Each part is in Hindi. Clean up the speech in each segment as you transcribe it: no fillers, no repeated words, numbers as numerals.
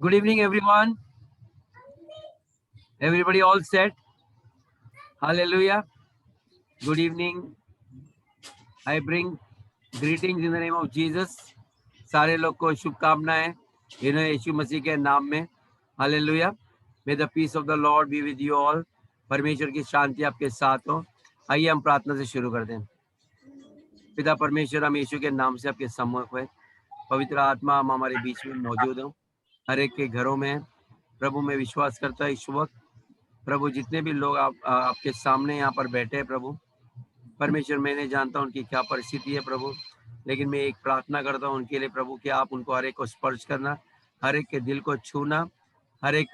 Good evening, everyone. Everybody all set? Hallelujah. Good evening. I bring greetings in the name of Jesus. सारे लोग को शुभकामनाएं इन्हें यीशु मसीह के नाम में. Hallelujah. May the peace of the Lord be with you all. परमेश्वर की शांति आपके साथ हो. आइए हम प्रार्थना से शुरू कर दें. पिता परमेश्वर, हम यीशु के नाम से आपके सम्मुख हैं. पवित्र आत्मा हम हमारे बीच में मौजूद हो. हर एक के घरों में प्रभु में विश्वास करता है. इस वक्त प्रभु जितने भी लोग आपके सामने यहाँ पर बैठे हैं प्रभु परमेश्वर, मैं नहीं जानता उनकी क्या परिस्थिति है प्रभु, लेकिन मैं एक प्रार्थना करता हूँ उनके लिए प्रभु कि आप उनको हर एक को स्पर्श करना, हर एक के दिल को छूना, हर एक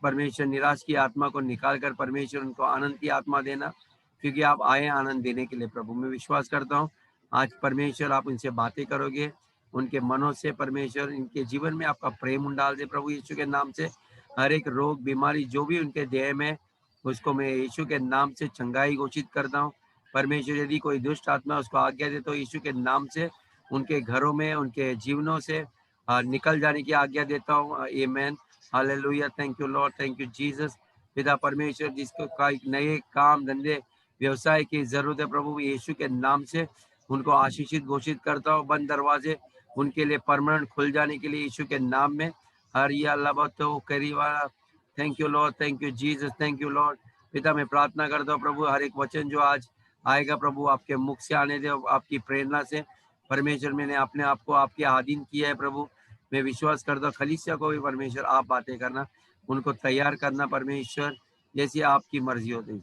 परमेश्वर निराश की आत्मा को निकाल कर परमेश्वर उनको आनंद की आत्मा देना, क्योंकि आप आए आनंद देने के लिए प्रभु. मैं विश्वास करता हूँ आज परमेश्वर आप उनसे बातें करोगे, उनके मनों से परमेश्वर इनके जीवन में आपका प्रेम डाल दे प्रभु यीशु के नाम से. हर एक रोग बीमारी जो भी उनके देह में उसको मैं यीशु के नाम से चंगाई घोषित करता हूँ. परमेश्वर यदि कोई दुष्ट आत्मा उसको आज्ञा दे तो यीशु के नाम से उनके घरों में उनके जीवनों से निकल जाने की आज्ञा देता हूँ. आमीन. Hallelujah. Thank you Lord. Thank you Jesus. पिता परमेश्वर जिसको का नए काम धंधे व्यवसाय की जरूरत है प्रभु यीशु के नाम से उनको आशीषित घोषित करता हूँ. बंद दरवाजे उनके लिए परमानेंट खुल जाने के लिए यीशु के नाम में. हरिया लबतो करीवाला. Thank you Lord. Thank you Jesus. Thank you Lord. पिता मैं प्रार्थना करता हूँ प्रभु हर एक वचन जो आज आएगा प्रभु आपके मुख से आने दे, आपकी प्रेरणा से परमेश्वर मैंने अपने आप को आपके अधीन किया है प्रभु. मैं विश्वास करता हूँ खलीसिया को भी परमेश्वर आप बातें करना, उनको तैयार करना परमेश्वर जैसी आपकी मर्जी होती.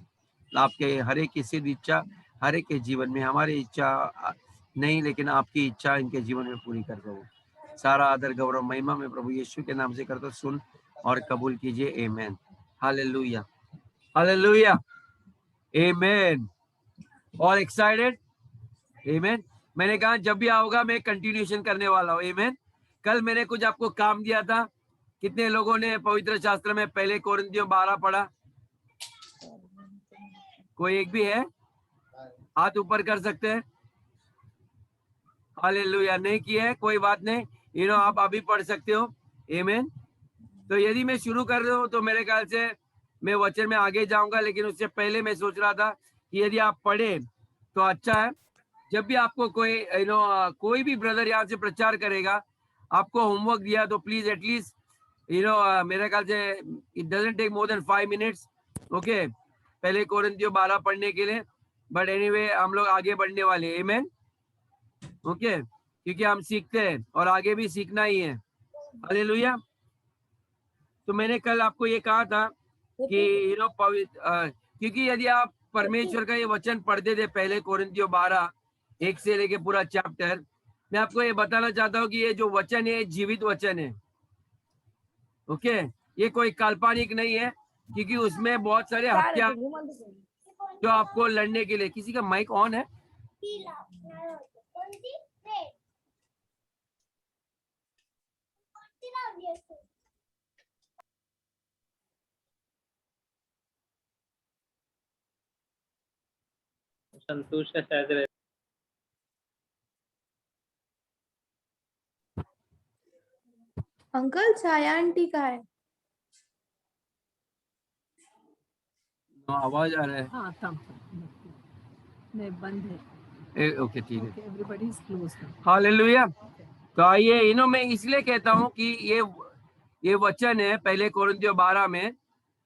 आपके हर एक की सिद्ध इच्छा हर एक के जीवन में, हमारी इच्छा नहीं लेकिन आपकी इच्छा इनके जीवन में पूरी कर दो. सारा आदर गौरव महिमा में प्रभु यीशु के नाम से करता सुन और कबूल कीजिए. आमीन. हालेलुया. हालेलुया. आमीन. All excited? आमीन. मैंने कहा जब भी आओगा मैं कंटिन्यूएशन करने वाला हूँ. आमीन. कल मैंने कुछ आपको काम दिया था. कितने लोगों ने पवित्र शास्त्र में पहले कोरिन्थियों 12 पढ़ा? कोई एक भी है? हाथ ऊपर कर सकते हैं. हालेलुया. नहीं किया है कोई बात नहीं, आप अभी पढ़ सकते हो. आमीन. तो यदि मैं शुरू कर रहा हूँ तो मेरे ख्याल से मैं वचन में आगे जाऊंगा, लेकिन उससे पहले मैं सोच रहा था कि यदि आप पढ़े तो अच्छा है. जब भी आपको कोई कोई भी ब्रदर यहाँ से प्रचार करेगा, आपको होमवर्क दिया तो प्लीज एटलीस्ट मेरे ख्याल से it doesn't take more than 5 minutes. Okay, पहले कोरिन्थियों 12 पढ़ने के लिए. बट एनीवे हम लोग आगे बढ़ने वाले. आमीन. ओके, क्योंकि हम सीखते हैं और आगे भी सीखना ही है. हालेलुया. तो मैंने कल आपको ये कहा था कि क्योंकि यदि आप परमेश्वर का ये वचन पढ़ते थे पहले कोरिन्थियों 12 1 से लेके पूरा चैप्टर, मैं आपको ये बताना चाहता हूँ कि ये जो वचन है जीवित वचन है. ओके, ये कोई काल्पनिक नहीं है, क्योंकि उसमें बहुत सारे हथियार जो आपको लड़ने के लिए. किसी का माइक ऑन है? संतोष का शायद अंकल छाया आंटी का है. आवाज आ रहा है. हाँ तब नहीं बंद है. ओके ठीक है. Everybody is close. हालेलुया. तो आइए मैं इसलिए कहता हूँ कि ये वचन है पहले कोरिन्थियों 12 में,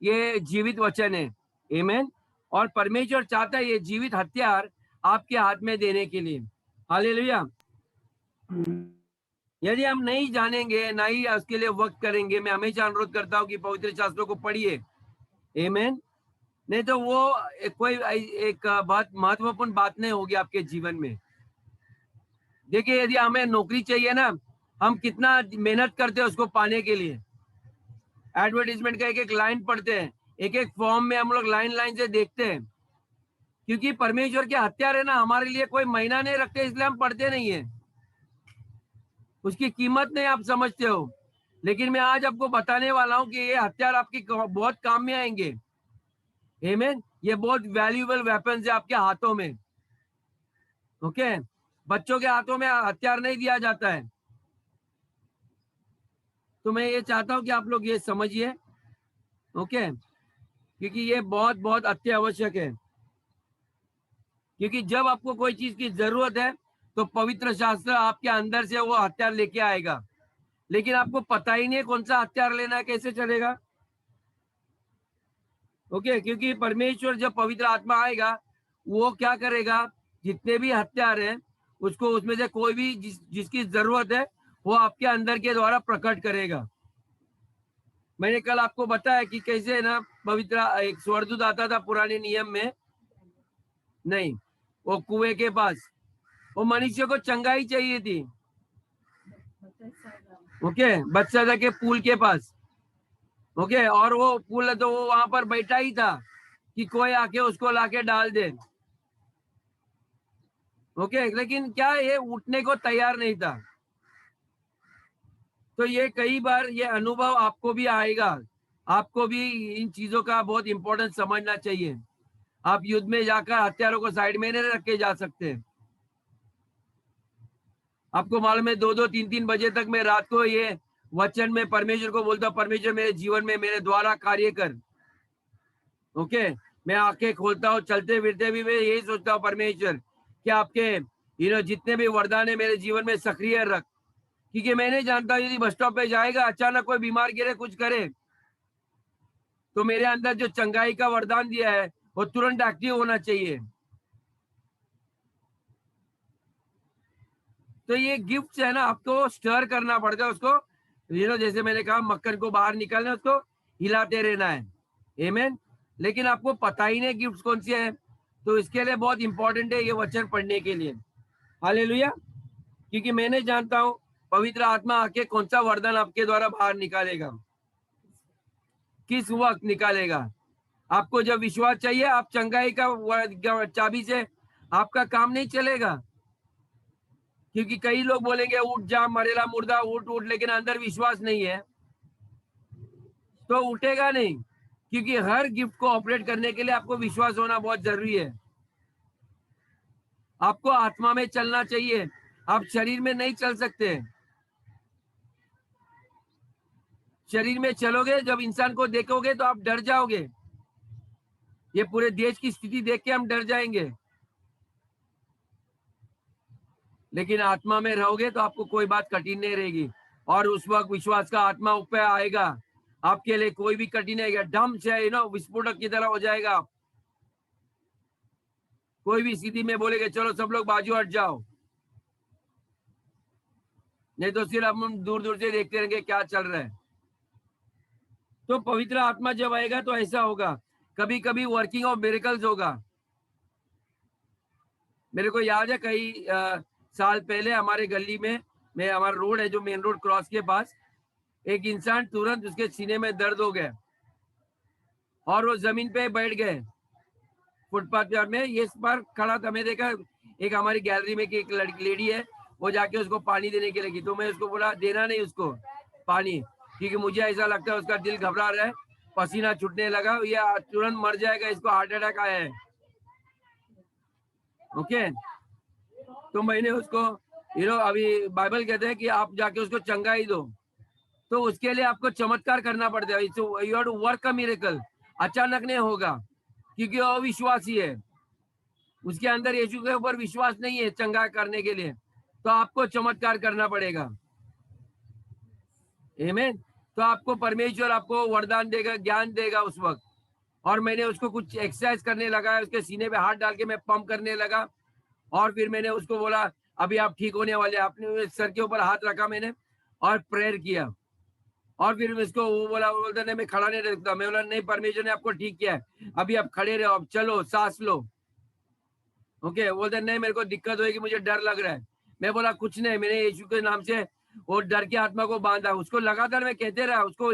ये जीवित वचन है. आमीन. और परमेश्वर चाहता है ये जीवित हथियार आपके हाथ में देने के लिए. हालेलुया. यदि हम नहीं जानेंगे, ना ही उसके लिए वक्त करेंगे, मैं हमेशा अनुरोध करता हूँ कि पवित्र शास्त्रों को पढ़िए. आमीन. नहीं तो वो कोई एक बात महत्वपूर्ण बात नहीं होगी आपके जीवन में. देखिए, यदि हमें नौकरी चाहिए ना, हम कितना मेहनत करते हैं उसको पाने के लिए. एडवर्टीजमेंट का एक एक लाइन पढ़ते हैं, एक एक फॉर्म में हम लोग लाइन लाइन से देखते हैं, क्योंकि परमेश्वर के हथियार है ना, हमारे लिए कोई महीना नहीं रखते, इसलिए हम पढ़ते नहीं है. उसकी कीमत नहीं आप समझते हो, लेकिन मैं आज आपको बताने वाला हूं कि ये हथियार आपकी बहुत काम में आएंगे. आमीन. ये बहुत वैल्यूएबल वेपन्स है आपके हाथों में. ओके, बच्चों के हाथों में हथियार नहीं दिया जाता है. तो मैं ये चाहता हूँ कि आप लोग ये समझिए, ओके, क्योंकि ये बहुत बहुत अति आवश्यक है। क्योंकि जब आपको कोई चीज की जरूरत है तो पवित्र शास्त्र आपके अंदर से वो हथियार लेके आएगा, लेकिन आपको पता ही नहीं है कौन सा हथियार लेना है, कैसे चलेगा? ओके, क्योंकि परमेश्वर जब पवित्र आत्मा आएगा वो क्या करेगा, जितने भी हथियार हैं उसको, उसमें से कोई भी जिसकी जरूरत है वो आपके अंदर के द्वारा प्रकट करेगा। मैंने कल आपको बताया कि कैसे ना पवित्र एक स्वर्गदूत आता था पुराने नियम में, नहीं, वो कुएं के पास, वो मनुष्य को चंगाई चाहिए थी, ओके, बत्सदा के पुल के पास, ओके, और वो पुल तो वो वहां पर बैठा ही था कि कोई आके उसको लाके डाल दे, ओके, लेकिन क्या ये उठने को तैयार नहीं था। तो ये कई बार ये अनुभव आपको भी आएगा, आपको भी इन चीजों का बहुत इंपॉर्टेंस समझना चाहिए। आप युद्ध में जाकर हथियारों को साइड में नहीं रख के जा सकते। आपको मालूम है 2-2, 3-3 बजे तक मैं रात को ये वचन में परमेश्वर को बोलता हूँ, परमेश्वर मेरे जीवन में मेरे द्वारा कार्य कर, ओके। मैं आंखें खोलता हूँ, चलते फिरते भी मैं यही सोचता हूँ, परमेश्वर कि आपके जितने भी वरदान है मेरे जीवन में सक्रिय रख, क्योंकि मैं नहीं जानता यदि बस स्टॉप पे जाएगा अचानक कोई बीमार गिरे कुछ करे तो मेरे अंदर जो चंगाई का वरदान दिया है वो तुरंत एक्टिव होना चाहिए। तो ये गिफ्ट है ना, आपको स्टर करना पड़ता है उसको, जैसे मैंने कहा मक्खन को बाहर निकालना, उसको हिलाते रहना है, आमीन। लेकिन आपको पता ही नहीं गिफ्ट कौन से है, तो इसके लिए बहुत इंपॉर्टेंट है ये वचन पढ़ने के लिए, हालेलुया। क्योंकि मैं नहीं जानता हूँ पवित्र आत्मा आके कौन सा वरदान आपके द्वारा बाहर निकालेगा, किस वक्त निकालेगा। आपको जब विश्वास चाहिए, आप चंगाई का चाबी से आपका काम नहीं चलेगा, क्योंकि कई लोग बोलेंगे उठ जा मरेला मुर्दा, उठ उठ, लेकिन अंदर विश्वास नहीं है तो उठेगा नहीं। क्योंकि हर गिफ्ट को ऑपरेट करने के लिए आपको विश्वास होना बहुत जरूरी है। आपको आत्मा में चलना चाहिए, आप शरीर में नहीं चल सकते। शरीर में चलोगे, जब इंसान को देखोगे तो आप डर जाओगे, ये पूरे देश की स्थिति देख के हम डर जाएंगे। लेकिन आत्मा में रहोगे तो आपको कोई बात कठिन नहीं रहेगी, और उस वक्त विश्वास का आत्मा ऊपर आएगा, आपके लिए कोई भी कठिन नहीं, डम से विस्फोटक की तरह हो जाएगा। कोई भी स्थिति में बोलेगे चलो सब लोग बाजू हट जाओ, नहीं तो सिर्फ हम दूर दूर से देखते रहेंगे क्या चल रहा है। तो पवित्र आत्मा जब आएगा तो ऐसा होगा, कभी कभी वर्किंग ऑफ मिरेकल्स होगा। मेरे को याद है कई साल पहले हमारे गली में हमारा रोड है जो मेन रोड क्रॉस के पास, एक इंसान तुरंत उसके सीने में दर्द हो गया और वो जमीन पे बैठ गए फुटपाथ में। ये पर खड़ा था, मैं देखा एक हमारी गैलरी में की एक लड़की लेडी है, वो जाके उसको पानी देने के लगी, तो मैं उसको बोला देना नहीं उसको पानी, क्योंकि मुझे ऐसा लगता है उसका दिल घबरा रहा है, पसीना छूटने लगा, ये तुरंत मर जाएगा, इसको हार्ट अटैक आया है, ओके। तो मैंने उसको अभी बाइबल कहते हैं कि आप जाके उसको चंगाई दो, तो उसके लिए आपको चमत्कार करना पड़ता है, you have to work a miracle. अचानक नहीं होगा क्योंकि वो अविश्वासी है, उसके अंदर यीशु के ऊपर विश्वास नहीं है चंगा करने के लिए, तो आपको चमत्कार करना पड़ेगा, आमीन। तो आपको परमेश्वर आपको वरदान देगा, ज्ञान देगा उस वक्त। और मैंने उसको कुछ एक्सरसाइज करने लगा, उसके सीने पे हाथ डाल के मैं पंप करने लगा, और फिर मैंने उसको बोला अभी आप ठीक होने वाले, आपने सर के ऊपर हाथ रखा मैंने और प्रेयर किया, और फिर इसको वो बोलता नहीं मैं खड़ा नहीं रह सकता, मैं बोला नहीं परमेश्वर ने आपको ठीक किया है, अभी आप खड़े रहो, अब चलो सांस लो, ओके। बोलते नहीं मेरे को दिक्कत होगी, मुझे डर लग रहा है। मैं बोला कुछ नहीं, मैंने यीशु के नाम से वो डर की आत्मा को बांधा, उसको लगातार मैं कहते रहा, उसको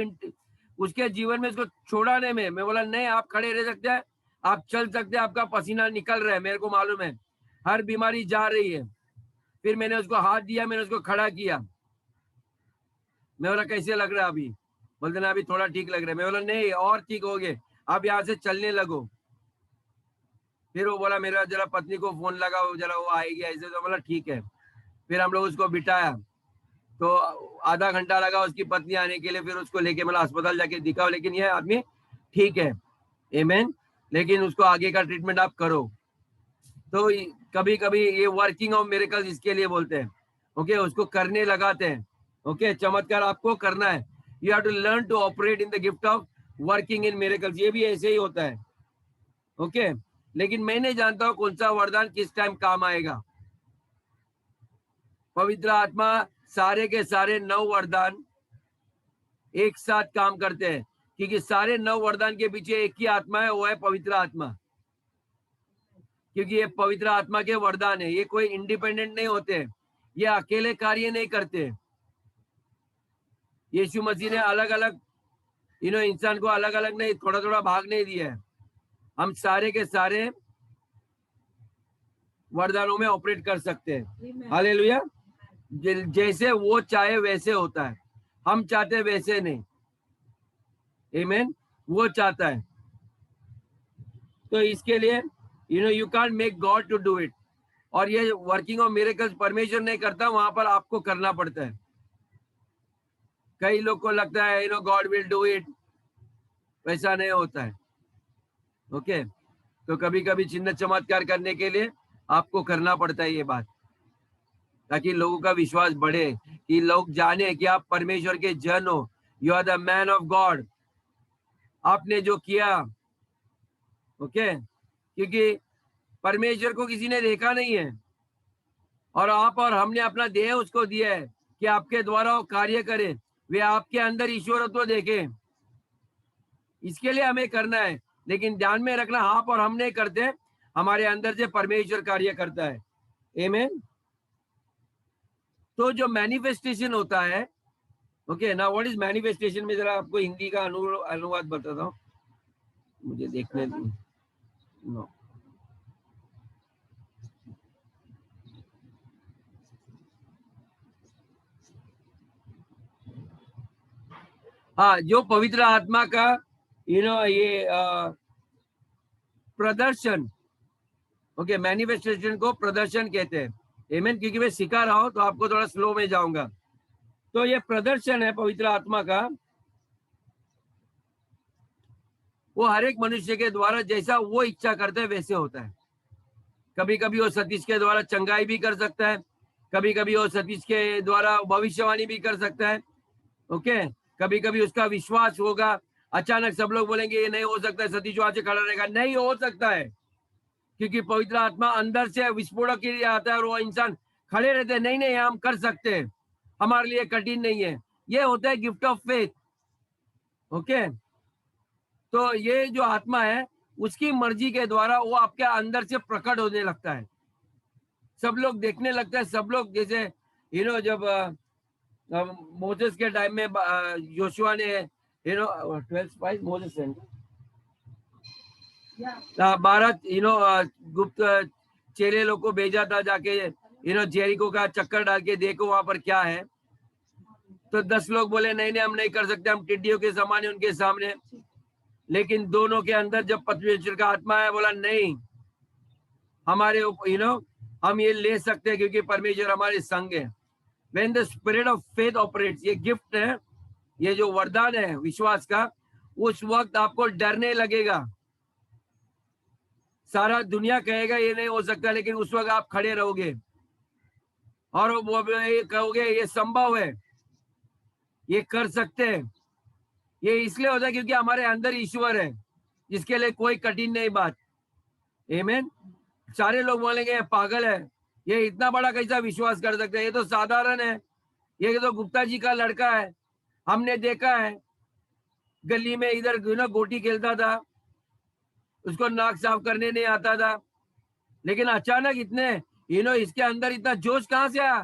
उसके जीवन में उसको छोड़ा नहीं। मैं बोला नहीं आप खड़े रह सकते हैं, आप चल सकते हैं, आपका पसीना निकल रहा है, मेरे को मालूम है हर बीमारी जा रही है। फिर मैंने उसको हाथ दिया, मैंने उसको खड़ा किया, मैं बोला कैसे लग रहा है अभी? बोलते ना अभी थोड़ा ठीक लग रहा है। मैं बोला नहीं और ठीक हो गए, आप यहाँ से चलने लगो। फिर वो बोला मेरा जरा पत्नी को फोन लगा, जरा वो आएगी ऐसे, तो बोला ठीक है। फिर हम लोग उसको बिठाया, तो आधा घंटा लगा उसकी पत्नी आने के लिए, फिर उसको लेके मतलब अस्पताल जाके दिखाओ, लेकिन ये आदमी ठीक है, आमेन, लेकिन उसको आगे का ट्रीटमेंट आप करो। तो कभी कभी ये वर्किंग ऑफ मिरेकल्स इसके लिए बोलते हैं, ओके, उसको करने लगाते हैं, ओके, चमत्कार आपको करना है। You have to learn to operate in the gift of working in miracles. ये भी ऐसे ही होता है, ओके, लेकिन मैं नहीं जानता हूं कौन सा वरदान किस टाइम काम आएगा। पवित्र आत्मा सारे के सारे 9 वरदान एक साथ काम करते हैं, क्योंकि सारे 9 वरदान के पीछे एक ही आत्मा है, वो है पवित्र आत्मा। क्योंकि ये पवित्र आत्मा के वरदान है, ये कोई इंडिपेंडेंट नहीं होते, ये अकेले कार्य नहीं करते। यीशु मसीह ने अलग अलग इंसान को अलग अलग नहीं, थोड़ा थोड़ा भाग नहीं दिया है। हम सारे के सारे वरदानों में ऑपरेट कर सकते हैं। हालेलुया। जैसे वो चाहे वैसे होता है, हम चाहते वैसे नहीं। आमीन, वो चाहता है। तो इसके लिए you can't make God to do it. और ये वर्किंग ऑफ मिरेकल्स परमेश्वर नहीं करता, वहां पर आपको करना पड़ता है। कई लोग को लगता है गॉड विल डू इट, वैसा नहीं होता है, ओके। तो कभी कभी चिन्ह चमत्कार करने के लिए आपको करना पड़ता है ये बात, ताकि लोगों का विश्वास बढ़े, कि लोग जाने कि आप परमेश्वर के जन हो, you are the man of God, आपने जो किया, ओके। क्योंकि परमेश्वर को किसी ने देखा नहीं है, और आप और हमने अपना देह उसको दिया है कि आपके द्वारा वो कार्य करे, वे आपके अंदर ईश्वरत्व देखे। इसके लिए हमें करना है, लेकिन ध्यान में रखना, आप और हम नहीं करते, हमारे अंदर से परमेश्वर कार्य करता है। आमीन। तो जो मैनिफेस्टेशन होता है, ओके ना, व्हाट इज मैनिफेस्टेशन, में जरा आपको हिंदी का अनुवाद बताता हूँ, मुझे देखने नो। हाँ, जो पवित्र आत्मा का ये प्रदर्शन, ओके, मैनिफेस्टेशन को प्रदर्शन कहते हैं। आमीन। क्योंकि मैं सिखा रहा हूं तो आपको थोड़ा स्लो में जाऊंगा। तो ये प्रदर्शन है पवित्र आत्मा का, वो हर एक मनुष्य के द्वारा जैसा वो इच्छा करता है वैसे होता है। कभी कभी वो सतीश के द्वारा चंगाई भी कर सकता है, कभी कभी वो सतीश के द्वारा भविष्यवाणी भी कर सकता है, ओके। कभी कभी उसका विश्वास होगा, अचानक सब लोग बोलेंगे ये नहीं हो सकता है, सतीश वहां से खड़ा रहेगा, नहीं हो सकता है, क्योंकि पवित्र आत्मा अंदर से विस्फोटक के लिए आता है, और वो इंसान खड़े रहते हैं, नहीं नहीं हम कर सकते हैं, हमारे लिए कठिन नहीं है। ये होता है गिफ्ट ऑफ फेथ, ओके। तो ये जो आत्मा है, उसकी मर्जी के द्वारा वो आपके अंदर से प्रकट होने लगता है, सब लोग देखने लगता है। सब लोग जैसे जब मोसेस के टाइम में योशुआ ने 12 स्पाइस मोसेस सेंड 12 गुप्त चेले लोग को भेजा था, जाके जेरिको का चक्कर डाल के देखो वहां पर क्या है। तो 10 लोग बोले नहीं नहीं हम नहीं कर सकते, हम टिड्डियों के समान है उनके सामने। लेकिन दोनों के अंदर जब परमेश्वर का आत्मा है, बोला नहीं, हमारे हम ये ले सकते हैं, क्योंकि परमेश्वर हमारे संग है। When the spirit of faith operates, ये गिफ्ट है, ये जो वरदान है विश्वास का, उस वक्त आपको डरने लगेगा। सारा दुनिया कहेगा ये नहीं हो सकता, लेकिन उस वक्त आप खड़े रहोगे और वो कहोगे ये संभव है, ये कर सकते हैं। ये इसलिए होता है क्योंकि हमारे अंदर ईश्वर है, जिसके लिए कोई कठिन नहीं बात। आमीन। सारे लोग बोलेंगे ये पागल है, ये इतना बड़ा कैसा विश्वास कर सकते हैं, ये तो साधारण है, ये तो गुप्ता जी का लड़का है, हमने देखा है गली में इधर गोटी खेलता था, उसको नाक साफ करने नहीं आता था, लेकिन अचानक इतने इसके अंदर इतना जोश कहां से आया।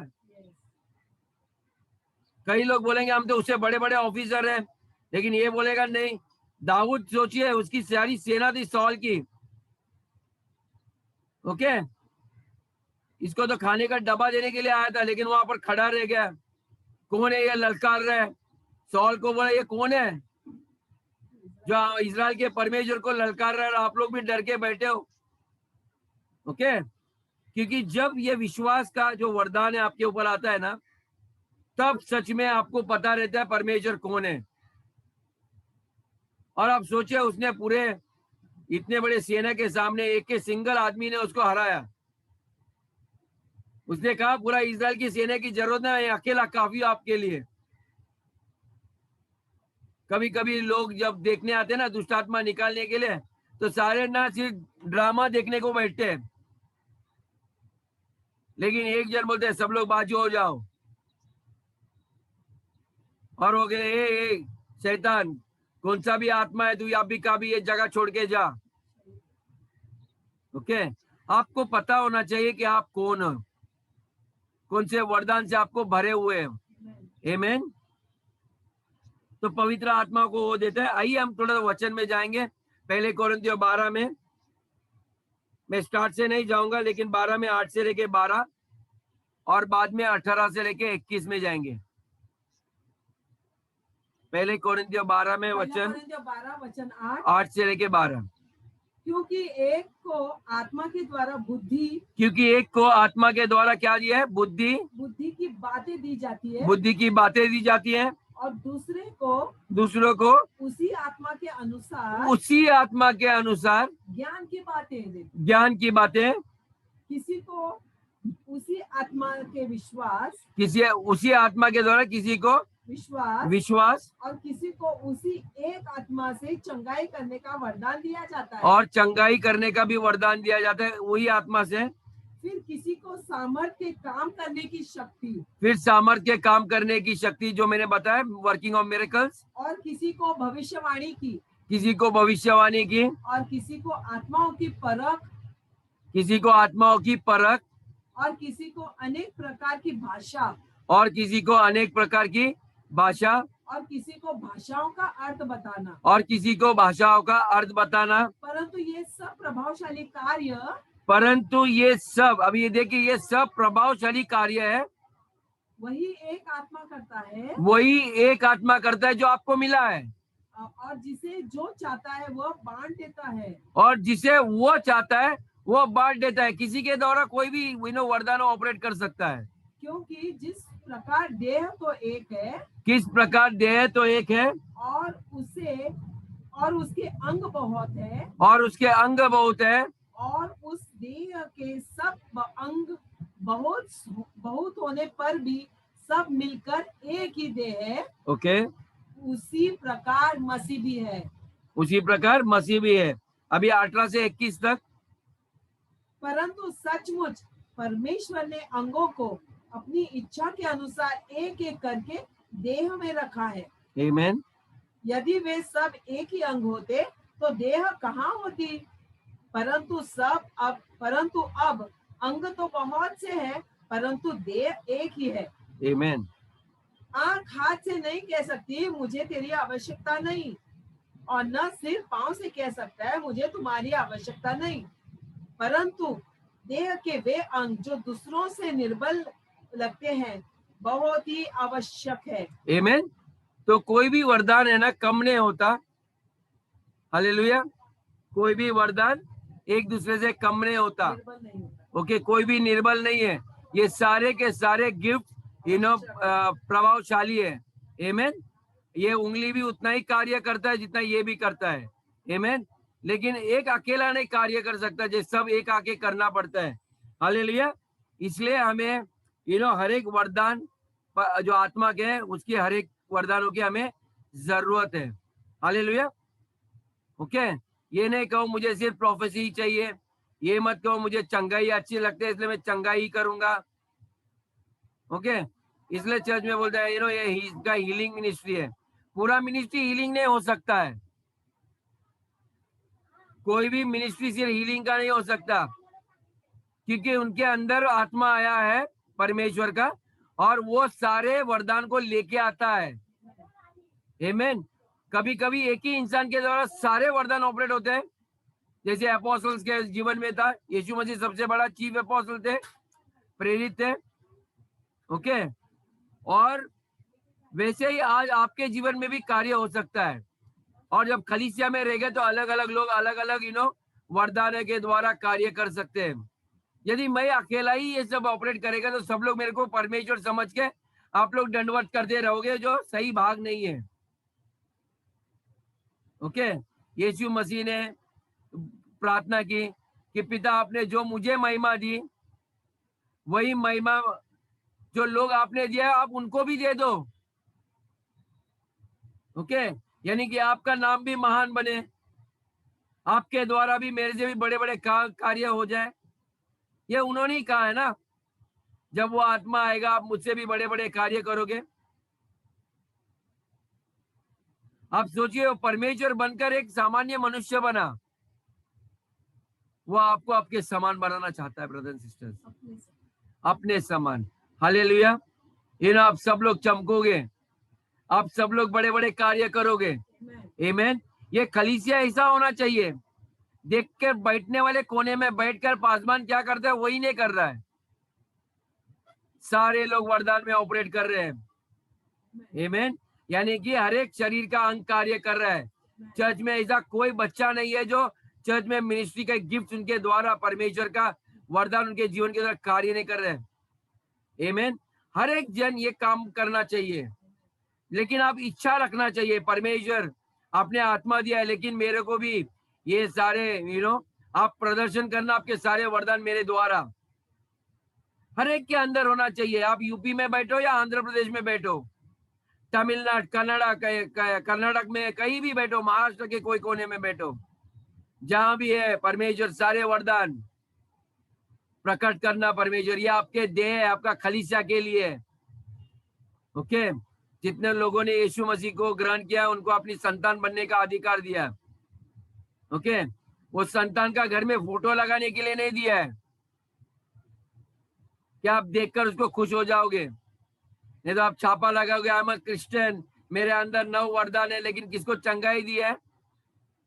कई लोग बोलेंगे हम तो उससे बड़े बड़े ऑफिसर हैं, लेकिन ये बोलेगा नहीं, दाऊद सोचिए उसकी सारी सेना थी सॉल की, ओके। इसको तो खाने का डब्बा देने के लिए आया था, लेकिन वहां पर खड़ा रह गया, कौन है ये ललकार रहा है। सॉल को बोला ये कौन है जो इजराइल के परमेश्वर को ललकार रहा है, आप लोग भी डर के बैठे हो, ओके। क्योंकि जब ये विश्वास का जो वरदान है आपके ऊपर आता है ना, तब सच में आपको पता रहता है परमेश्वर कौन है। और आप सोचिए, उसने पूरे इतने बड़े सेना के सामने एक सिंगल आदमी ने उसको हराया। उसने कहा पूरा इजराइल की सेना की जरूरत नहीं है, अकेला काफी आपके लिए। कभी कभी लोग जब देखने आते हैं ना दुष्ट आत्मा निकालने के लिए, तो सारे ना सिर्फ ड्रामा देखने को बैठते हैं, लेकिन एक जन बोलते हैं सब लोग बाजू हो जाओ, और हो गए ए शैतान, कौन सा भी आत्मा है तू अभी का भी ये जगह छोड़ के जा। ओके, आपको पता होना चाहिए कि आप कौन हो, कौन से वरदान से आपको भरे हुए हैं। आमीन। तो पवित्र आत्मा को वो देता है। आइए हम थोड़ा वचन में जाएंगे। पहले कोरिन्थियों 12 में, मैं स्टार्ट से नहीं जाऊंगा, लेकिन 12 में 8 से लेके 12 और बाद में 18 से लेके 21 में जाएंगे। पहले कोरिन्थियों 12 में वचन 12 वचन 8 से लेके 12। क्योंकि एक को आत्मा के द्वारा क्योंकि एक को आत्मा के द्वारा क्या दिया है? बुद्धि की बातें दी जाती है, बुद्धि की बातें दी जाती हैं, और दूसरों को उसी आत्मा के अनुसार उसी आत्मा के अनुसार ज्ञान की बातें देती। ज्ञान की बातें। किसी को उसी आत्मा के उसी आत्मा के द्वारा किसी को विश्वास और किसी को उसी एक आत्मा से चंगाई करने का वरदान दिया जाता है, और चंगाई करने का भी वरदान दिया जाता है वही आत्मा से। फिर किसी को सामर्थ्य के काम करने की शक्ति, फिर सामर्थ्य के काम करने की शक्ति, जो मैंने बताया, वर्किंग ऑफ मिरेकल्स। और किसी को भविष्यवाणी की, किसी को भविष्यवाणी की, और किसी को आत्माओं की परख, किसी को आत्माओं की परख, और किसी को अनेक प्रकार की भाषा, और किसी को अनेक प्रकार की भाषा, और किसी को भाषाओं का अर्थ बताना, और किसी को भाषाओं का अर्थ बताना। परंतु ये सब प्रभावशाली कार्य, अभी ये देखिए, ये सब प्रभावशाली कार्य है वही एक आत्मा करता है, वही एक आत्मा करता है जो आपको मिला है, और जिसे जो चाहता है वह बांट देता है, और जिसे वो चाहता है वो बांट देता है। किसी के द्वारा कोई भी वरदान ऑपरेट कर सकता है, क्योंकि जिस प्रकार देह तो एक है, किस प्रकार देह तो एक है, और उसके अंग बहुत है, और उसके अंग बहुत है, और उस देह के सब अंग बहुत होने पर भी सब मिलकर एक ही देह है। ओके, उसी प्रकार मसीह भी है। उसी प्रकार मसीह भी है। अभी 18 से 21 तक। परंतु सचमुच परमेश्वर ने अंगों को अपनी इच्छा के अनुसार एक एक करके देह में रखा है। आमीन। यदि वे सब एक ही अंग होते तो देह कहाँ होती? परंतु अब अंग तो बहुत से हैं, परंतु देह एक ही है। आमीन। आंख हाथ से नहीं कह सकती मुझे तेरी आवश्यकता नहीं, और न सिर पांव से कह सकता है मुझे तुम्हारी आवश्यकता नहीं, परंतु देह के वे अंग जो दूसरों से निर्बल लगते हैं बहुत ही आवश्यक है। आमीन। तो कोई भी वरदान है ना कम नहीं होता। हालेलुया। कोई भी वरदान एक दूसरे से कम नहीं होता। ओके, कोई भी निर्बल नहीं है। ये सारे के सारे गिफ्ट प्रभावशाली है। आमीन। ये उंगली भी उतना ही कार्य करता है जितना ये भी करता है। आमीन। लेकिन एक अकेला नहीं कार्य कर सकता, जो सब एक आके करना पड़ता है। हालेलुया। इसलिए हमें हर एक वरदान जो आत्मा के है उसकी हर एक वरदानों की हमें जरूरत है। हालेलुया। ओके, ये नहीं कहो मुझे सिर्फ प्रोफेसी ही चाहिए, ये मत कहो मुझे चंगाई अच्छी लगती है इसलिए मैं चंगाई ही करूंगा। ओके, इसलिए चर्च में बोलता है ये इसका हीलिंग मिनिस्ट्री है। पूरा मिनिस्ट्री हीलिंग नहीं हो सकता है। कोई भी मिनिस्ट्री सिर्फ हीलिंग का नहीं हो सकता, क्योंकि उनके अंदर आत्मा आया है परमेश्वर का, और वो सारे वरदान को लेके आता है। आमीन। कभी कभी एक ही इंसान के द्वारा सारे वरदान ऑपरेट होते हैं, जैसे अपोस्टल्स के जीवन में था। यीशु मसीह सबसे बड़ा चीफ अपोस्टल थे, प्रेरित थे। ओके, और वैसे ही आज आपके जीवन में भी कार्य हो सकता है। और जब कलीसिया में रह गए तो अलग अलग लोग अलग अलग वरदान के द्वारा कार्य कर सकते हैं। यदि मैं अकेला ही ये सब ऑपरेट करेगा तो सब लोग मेरे को परमेश्वर समझ के आप लोग दंडवत करते रहोगे जो सही भाग नहीं है। ओके, यीशु मसीह ने प्रार्थना की कि पिता आपने जो मुझे महिमा दी वही महिमा जो लोग आपने दिया आप उनको भी दे दो। ओके, यानी कि आपका नाम भी महान बने, आपके द्वारा भी मेरे से भी बड़े बड़े कार्य हो जाए। ये उन्होंने ही कहा है ना, जब वो आत्मा आएगा आप मुझसे भी बड़े बड़े कार्य करोगे। आप सोचिए, वो परमेश्वर बनकर एक सामान्य मनुष्य बना, वो आपको आपके समान बनाना चाहता है ब्रदर एंड सिस्टर्स, अपने समान। हालेलुया। आप सब लोग चमकोगे, आप सब लोग बड़े बड़े कार्य करोगे। आमीन। ये कलीसिया ऐसा होना चाहिए, देख कर बैठने वाले कोने में बैठकर पासवान क्या करता है वही नहीं कर रहा है, सारे लोग वरदान में ऑपरेट कर रहे हैं। आमीन। यानी कि हर एक शरीर का अंग कार्य कर रहा है। चर्च में ऐसा कोई बच्चा नहीं है जो चर्च में मिनिस्ट्री का गिफ्ट उनके द्वारा परमेश्वर का वरदान उनके जीवन के द्वारा कार्य नहीं कर रहे हैं। आमीन। हर एक जन ये काम करना चाहिए, लेकिन आप इच्छा रखना चाहिए, परमेश्वर आपने आत्मा दिया है लेकिन मेरे को भी ये सारे आप प्रदर्शन करना, आपके सारे वरदान मेरे द्वारा हर एक के अंदर होना चाहिए। आप यूपी में बैठो या आंध्र प्रदेश में बैठो, तमिलनाडु, कर्नाटक में कहीं भी बैठो, महाराष्ट्र के कोई कोने में बैठो, जहां भी है परमेश्वर सारे वरदान प्रकट करना। परमेश्वर ये आपके देह है, आपका खलीसिया के लिए। ओके, जितने लोगों ने यीशु मसीह को ग्रहण किया उनको अपनी संतान बनने का अधिकार दिया। ओके, वो संतान का घर में फोटो लगाने के लिए नहीं दिया है क्या आप देखकर उसको खुश हो जाओगे, नहीं तो आप छापा लगाओगे आई एम अ क्रिश्चियन, मेरे अंदर 9 वरदान है लेकिन किसको चंगाई दी है।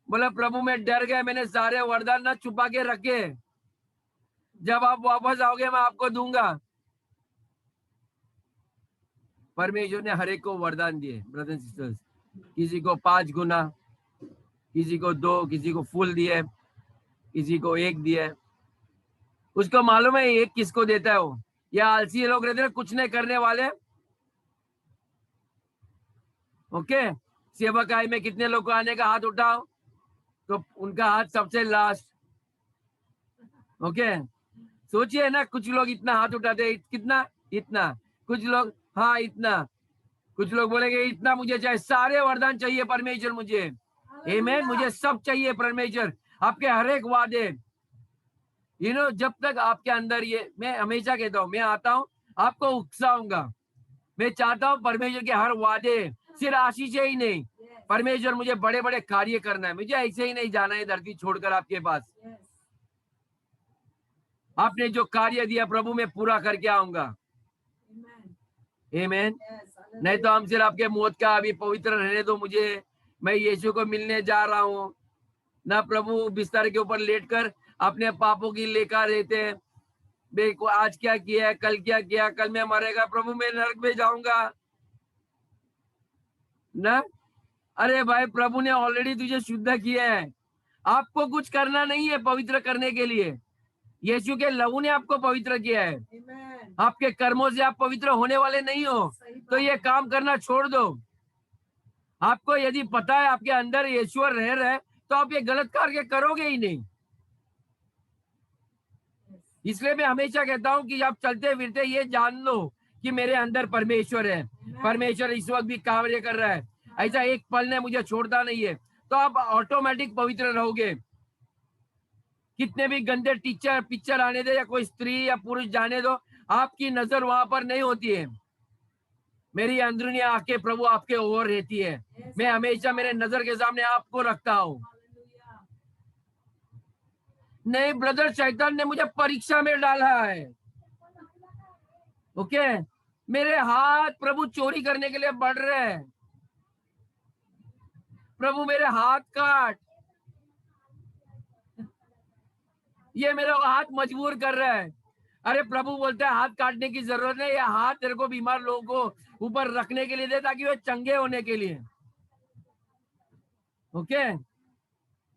बोला प्रभु मैं डर गया, मैंने सारे वरदान ना छुपा के रखे, जब आप वापस आओगे मैं आपको दूंगा। परमेश्वर ने हर एक को वरदान दिए ब्रदर्स एंड सिस्टर्स, किसी को 5 गुना, किसी को 2, किसी को फुल दिए, किसी को 1 दिए। उसको मालूम है एक किसको देता है वो, या आलसी लोग रहते हैं कुछ नहीं करने वाले। ओके, सेवकाई में कितने लोग को आने का हाथ उठाओ तो उनका हाथ सबसे लास्ट। ओके, सोचिए ना, कुछ लोग इतना हाथ उठाते हैं, कितना, इतना, कुछ लोग हाँ इतना, कुछ लोग बोलेंगे इतना मुझे चाहिए, सारे वरदान चाहिए परमेश्वर मुझे। आमीन, मुझे सब चाहिए परमेश्वर, आपके हर एक वादे। जब तक आपके अंदर ये, मैं हमेशा कहता हूँ, मैं आता हूँ आपको उकसाऊंगा, मैं चाहता हूँ परमेश्वर के हर वादे, सिर्फ आशीष ही नहीं, परमेश्वर मुझे बड़े बड़े कार्य करना है, मुझे ऐसे ही नहीं जाना है धरती छोड़कर आपके पास। आपने जो कार्य दिया प्रभु मैं पूरा करके आऊंगा। आमीन। नहीं तो हम सिर्फ आपके मौत का अभी पवित्र रहने दो मुझे, मैं यीशु को मिलने जा रहा हूँ ना। प्रभु बिस्तर के ऊपर लेटकर अपने पापों की लेकर रहते हैं, देखो आज क्या किया है, कल क्या किया, कल मैं मरेगा प्रभु मैं नरक में जाऊंगा ना। अरे भाई प्रभु ने ऑलरेडी तुझे शुद्ध किया है, आपको कुछ करना नहीं है पवित्र करने के लिए, यीशु के लहू ने आपको पवित्र किया है। आपके कर्मों से आप पवित्र होने वाले नहीं हो, तो ये काम करना छोड़ दो। आपको यदि पता है आपके अंदर ईश्वर रह रहे तो आप ये गलत कार्य करोगे ही नहीं। इसलिए मैं हमेशा कहता हूं कि आप चलते फिरते ये जान लो कि मेरे अंदर परमेश्वर है, परमेश्वर इस वक्त भी कार्य कर रहा है, ऐसा एक पल ने मुझे छोड़ता नहीं है, तो आप ऑटोमेटिक पवित्र रहोगे। कितने भी गंदे टीचर पिक्चर आने दे या कोई स्त्री या पुरुष जाने दो, आपकी नजर वहां पर नहीं होती है, मेरी अंदरूनी आंखें प्रभु आपके ओर रहती है। मैं हमेशा मेरे नजर के सामने आपको रखता हूँ। नहीं ब्रदर, शैतान ने मुझे परीक्षा में डाला है। ओके, मेरे हाथ प्रभु चोरी करने के लिए बढ़ रहे हैं, प्रभु मेरे हाथ काट, ये मेरा हाथ मजबूर कर रहा है। अरे प्रभु बोलता है हाथ काटने की जरूरत नहीं, ये हाथ तेरे को बीमार लोगों को ऊपर रखने के लिए दे ताकि वे चंगे होने के लिए। ओके,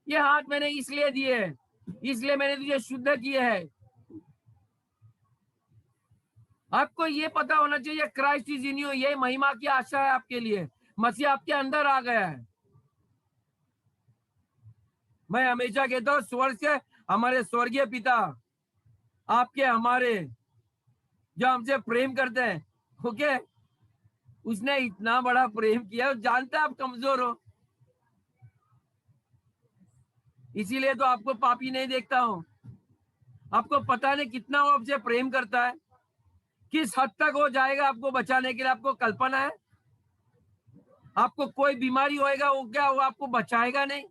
ये हाथ मैंने इसलिए दिए, इसलिए मैंने तुझे शुद्ध किया है। आपको ये पता होना चाहिए क्राइस्ट इज इन यू, ये महिमा की आशा है आपके लिए, मसीह आपके अंदर आ गया है। मैं हमेशा कहता हूँ स्वर्ग से हमारे स्वर्गीय पिता आपके हमारे जो हमसे प्रेम करते हैं, ओके, उसने इतना बड़ा प्रेम किया, जानता है आप कमजोर हो, इसीलिए तो आपको पापी नहीं देखता हूं। आपको पता नहीं कितना वो आपसे प्रेम करता है, किस हद तक हो जाएगा आपको बचाने के लिए। आपको कल्पना है आपको कोई बीमारी होएगा वो क्या वो आपको बचाएगा नहीं?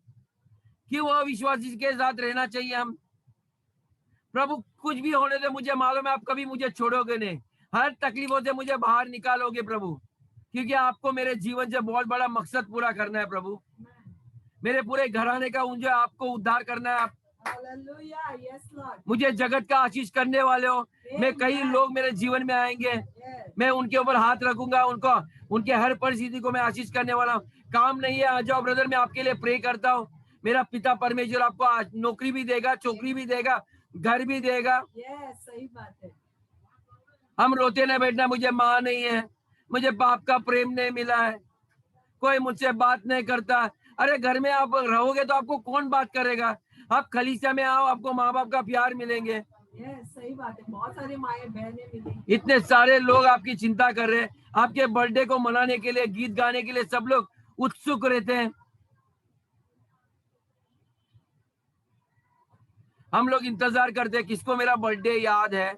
कि वो विश्वासी के साथ रहना चाहिए हम। प्रभु कुछ भी होने दे, मुझे मालूम है आप कभी मुझे छोड़ोगे नहीं, हर तकलीफों से मुझे बाहर निकालोगे प्रभु, क्योंकि आपको मेरे जीवन से बहुत बड़ा मकसद पूरा करना है प्रभु। मेरे पूरे घराने का मुझे आपको उद्धार करना है। Hallelujah. Yes, Lord. मुझे जगत का आशीष करने वाले हो। मैं कई लोग मेरे जीवन में आएंगे, Yes. मैं उनके ऊपर हाथ रखूंगा, उनको उनके हर परिस्थिति को मैं आशीष करने वाला हूँ। काम नहीं है, आ जाओ ब्रदर, मैं आपके लिए प्रे करता हूँ। मेरा पिता परमेश्वर आपको आज नौकरी भी देगा, छोकरी भी देगा, घर भी देगा। Yes, सही बात है। हम रोते नहीं बैठना मुझे माँ नहीं है, मुझे बाप का प्रेम नहीं मिला है, कोई मुझसे बात नहीं करता। अरे घर में आप रहोगे तो आपको कौन बात करेगा? आप खलीसिया में आओ, आपको माँ बाप का प्यार मिलेंगे। Yes, सही बात है। बहुत सारी माएँ बहनें मिलेंगी। इतने सारे लोग आपकी चिंता कर रहे हैं, आपके बर्थडे को मनाने के लिए, गीत गाने के लिए सब लोग उत्सुक रहते हैं। हम लोग इंतजार करते हैं किसको मेरा बर्थडे याद है,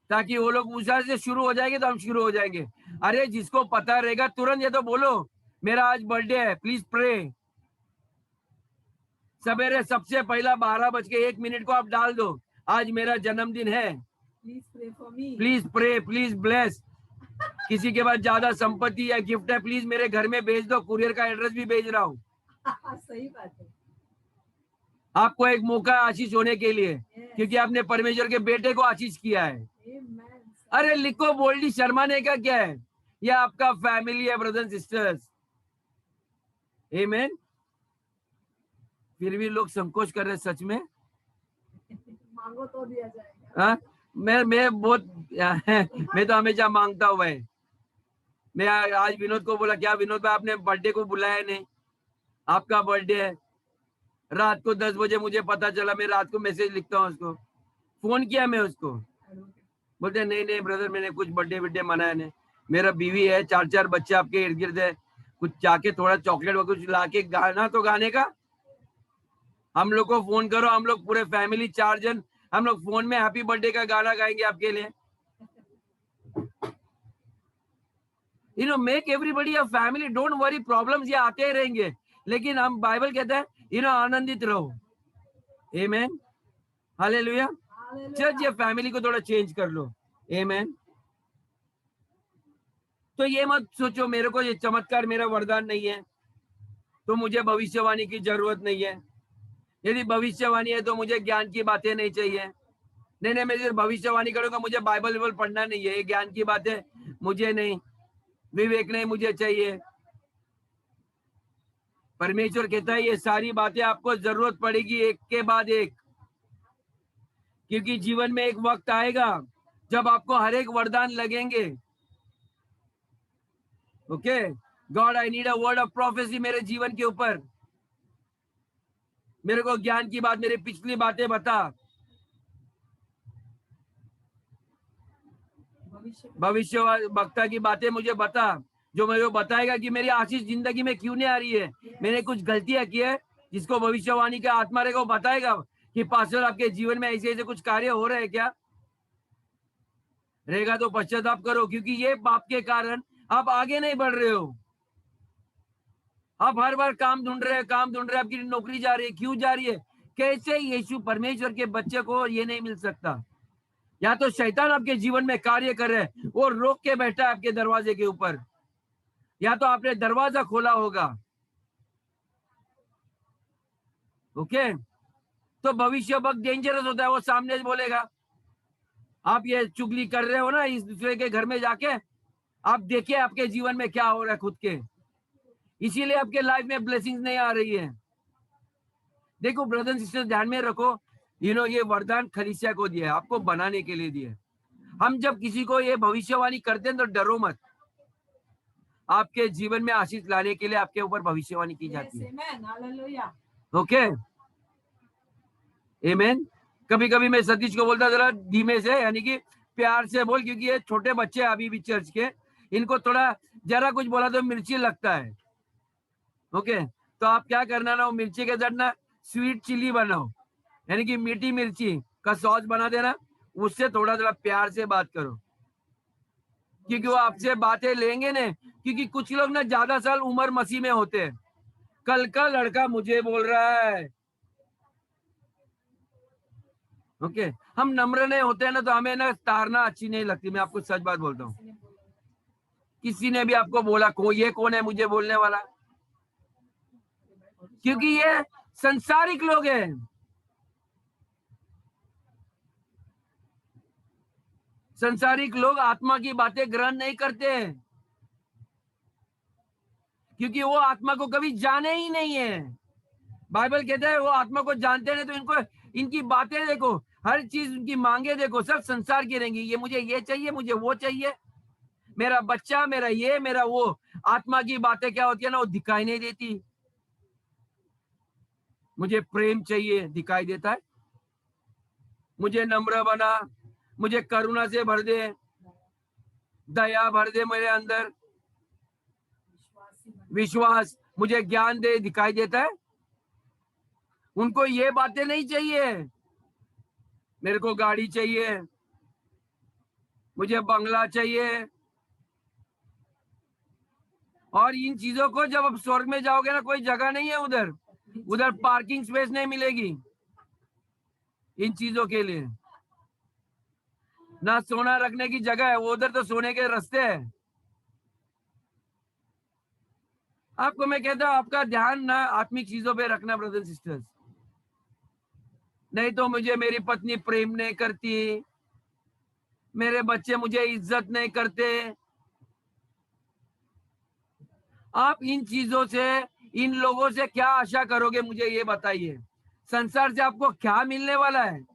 ताकि वो लोग उषा से शुरू हो जाएंगे तो हम शुरू हो जाएंगे। अरे जिसको पता रहेगा तुरंत ये तो बोलो मेरा आज बर्थडे है, प्लीज प्रे। सवेरे सबसे पहला 12:01 को आप डाल दो, आज मेरा जन्मदिन है, Please pray for me. Please pray, please bless. किसी के पास ज्यादा संपत्ति या गिफ्ट है, प्लीज मेरे घर में भेज दो, कुरियर का एड्रेस भी भेज रहा हूँ। सही बात है। आपको एक मौका आशीष होने के लिए, क्योंकि आपने परमेश्वर के बेटे को आशीष किया है। Amen. अरे लिखो बोल्डली, शर्माने का क्या है? यह आपका फैमिली है ब्रदर्स सिस्टर्स। आमीन। फिर भी लोग संकोच कर रहे, सच में मांगो तो दिया जाएगा। हाँ, मैं बहुत मैं तो हमेशा मांगता हूँ भाई। मैं आज विनोद को बोला, क्या विनोद भाई आपने बर्थडे को बुलाया नहीं, आपका बर्थडे है। रात को 10 बजे मुझे पता चला, मैं रात को मैसेज लिखता हूँ उसको, फोन किया मैं उसको, बोलते नहीं नहीं ब्रदर मैंने कुछ बर्थडे मनाया नहीं, मेरा बीवी है, 4 बच्चे आपके इर्द गिर्द है, कुछ जाके थोड़ा चॉकलेट वगैरह कुछ लाके गाना तो गाने का। हम लोग को फोन करो, हम लोग पूरे फैमिली 4 जन हम लोग फोन में हैप्पी बर्थडे का गाना गाएंगे आपके लिए। Make everybody a family, don't worry, problems ये आते ही रहेंगे, लेकिन हम बाइबल कहते हैं आनंदित रहो। आमीन, हालेलुया। चर्च ये फैमिली को थोड़ा चेंज कर लो। आमीन। तो ये मत सोचो मेरे को ये चमत्कार मेरा वरदान नहीं है तो मुझे भविष्यवाणी की जरूरत नहीं है। यदि भविष्यवाणी है तो मुझे ज्ञान की बातें नहीं चाहिए। नहीं, मैं सिर्फ भविष्यवाणी करूंगा, मुझे बाइबल पढ़ना नहीं है, ये ज्ञान की बातें मुझे नहीं, विवेक नहीं मुझे चाहिए। परमेश्वर कहता है ये सारी बातें आपको जरूरत पड़ेगी एक के बाद एक, क्योंकि जीवन में एक वक्त आएगा जब आपको हर एक वरदान लगेंगे। Okay, God I need a word of prophecy मेरे जीवन के ऊपर। मेरे को ज्ञान की बात, मेरी पिछली बातें बता, भविष्य वक्ता की बातें मुझे बता, जो मेरे को बताएगा कि मेरी आशीष जिंदगी में क्यों नहीं आ रही है, मैंने कुछ गलतियां की है, जिसको भविष्यवाणी का आत्मा रहेगा वो बताएगा कि पास्टर आपके जीवन में ऐसे ऐसे कुछ कार्य हो रहे हैं क्या, रहेगा तो पश्चाताप करो, क्योंकि ये पाप के कारण आप आगे नहीं बढ़ रहे हो। आप हर बार काम ढूंढ रहे हैं, आपकी नौकरी जा रही है, क्यों जा रही है? कैसे यीशु परमेश्वर के बच्चे को ये नहीं मिल सकता? या तो शैतान आपके जीवन में कार्य कर रहे है और रोक के बैठा है आपके दरवाजे के ऊपर, या तो आपने दरवाजा खोला होगा। ओके, तो भविष्य बहुत डेंजरस होता है, वो सामने बोलेगा आप ये चुगली कर रहे हो ना इस दूसरे के घर में जाके, आप देखिए आपके जीवन में क्या हो रहा है खुद के, इसीलिए आपके लाइफ में ब्लेसिंग्स नहीं आ रही है। देखो ब्रदर सिस्टर ध्यान में रखो, ये वरदान खलीसिया को दिया है, आपको बनाने के लिए दिया है। हम जब किसी को ये भविष्यवाणी करते हैं तो डरो मत, आपके जीवन में आशीष लाने के लिए आपके ऊपर भविष्यवाणी की जाती है। Amen. Hallelujah. ओके, आमीन। कभी कभी मैं सतीश को बोलता जरा धीमे से, यानी कि प्यार से बोल, क्योंकि ये छोटे बच्चे अभी भी चर्च के, इनको थोड़ा जरा कुछ बोला तो मिर्ची लगता है। ओके, तो आप क्या करना ना, वो मिर्ची के साथ ना स्वीट चिली बनाओ, यानी कि मीठी मिर्ची का सॉस बना देना, उससे थोड़ा थोड़ा प्यार से बात करो, क्योंकि वो आपसे बातें लेंगे ना। क्योंकि कुछ लोग ना ज्यादा साल उम्र मसीह में होते हैं, कल का लड़का मुझे बोल रहा है। ओके, हम नम्र नहीं होते हैं ना, तो हमें ना तारना अच्छी नहीं लगती। मैं आपको सच बात बोलता हूँ, किसी ने भी आपको बोला ये कौन है मुझे बोलने वाला, क्योंकि ये संसारिक लोग हैं। संसारिक लोग आत्मा की बातें ग्रहण नहीं करते, क्योंकि वो आत्मा को कभी जाने ही नहीं है। बाइबल कहता है वो आत्मा को जानते हैं, तो इनको इनकी बातें देखो, हर चीज उनकी मांगे देखो, सब संसार की रहेंगी। ये मुझे ये चाहिए, मुझे वो चाहिए, मेरा बच्चा, मेरा ये, मेरा वो। आत्मा की बातें क्या होती है ना, वो दिखाई नहीं देती। मुझे प्रेम चाहिए, दिखाई देता है। मुझे नम्र बना, मुझे करुणा से भर दे, दया भर दे मेरे अंदर, विश्वास, मुझे ज्ञान दे, दिखाई देता है। उनको ये बातें नहीं चाहिए, मेरे को गाड़ी चाहिए, मुझे बंगला चाहिए। और इन चीजों को जब आप स्वर्ग में जाओगे ना, कोई जगह नहीं है उधर, उधर पार्किंग स्पेस नहीं मिलेगी इन चीजों के लिए, ना सोना रखने की जगह है, वो उधर तो सोने के रास्ते है। आपको मैं कहता हूं, आपका ध्यान ना आत्मिक चीजों पे रखना ब्रदर सिस्टर्स, नहीं तो मुझे मेरी पत्नी प्रेम नहीं करती, मेरे बच्चे मुझे इज्जत नहीं करते। आप इन चीजों से, इन लोगों से क्या आशा करोगे, मुझे ये बताइए। संसार से आपको क्या मिलने वाला है?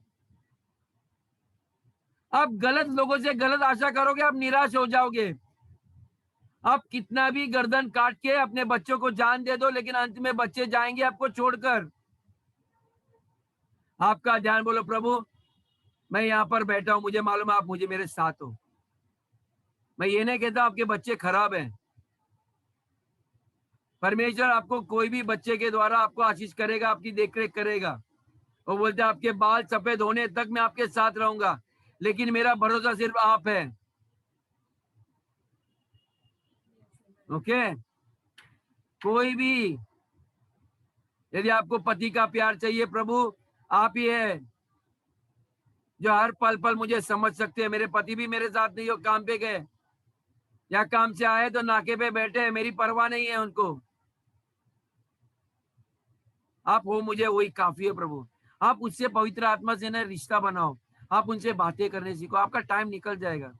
आप गलत लोगों से गलत आशा करोगे, आप निराश हो जाओगे। आप कितना भी गर्दन काट के अपने बच्चों को जान दे दो, लेकिन अंत में बच्चे जाएंगे आपको छोड़कर। आपका ध्यान, बोलो प्रभु मैं यहाँ पर बैठा हूं, मुझे मालूम है आप मुझे मेरे साथ हो। मैं ये नहीं कहता आपके बच्चे खराब हैं, परमेश्वर आपको कोई भी बच्चे के द्वारा आपको आशीष करेगा, आपकी देखरेख करेगा। वो बोलते हैं आपके बाल सफेद होने तक मैं आपके साथ रहूंगा, लेकिन मेरा भरोसा सिर्फ आप है। ओके, कोई भी, यदि आपको पति का प्यार चाहिए, प्रभु आप ही है जो हर पल पल मुझे समझ सकते हैं। मेरे पति भी मेरे साथ नहीं हो, काम पे गए या काम से आए तो नाके पे बैठे हैं, मेरी परवाह नहीं है उनको। आप हो मुझे, वही काफी है प्रभु। आप उससे पवित्र आत्मा से ना रिश्ता बनाओ, आप उनसे बातें करने सीखो, आपका टाइम निकल जाएगा।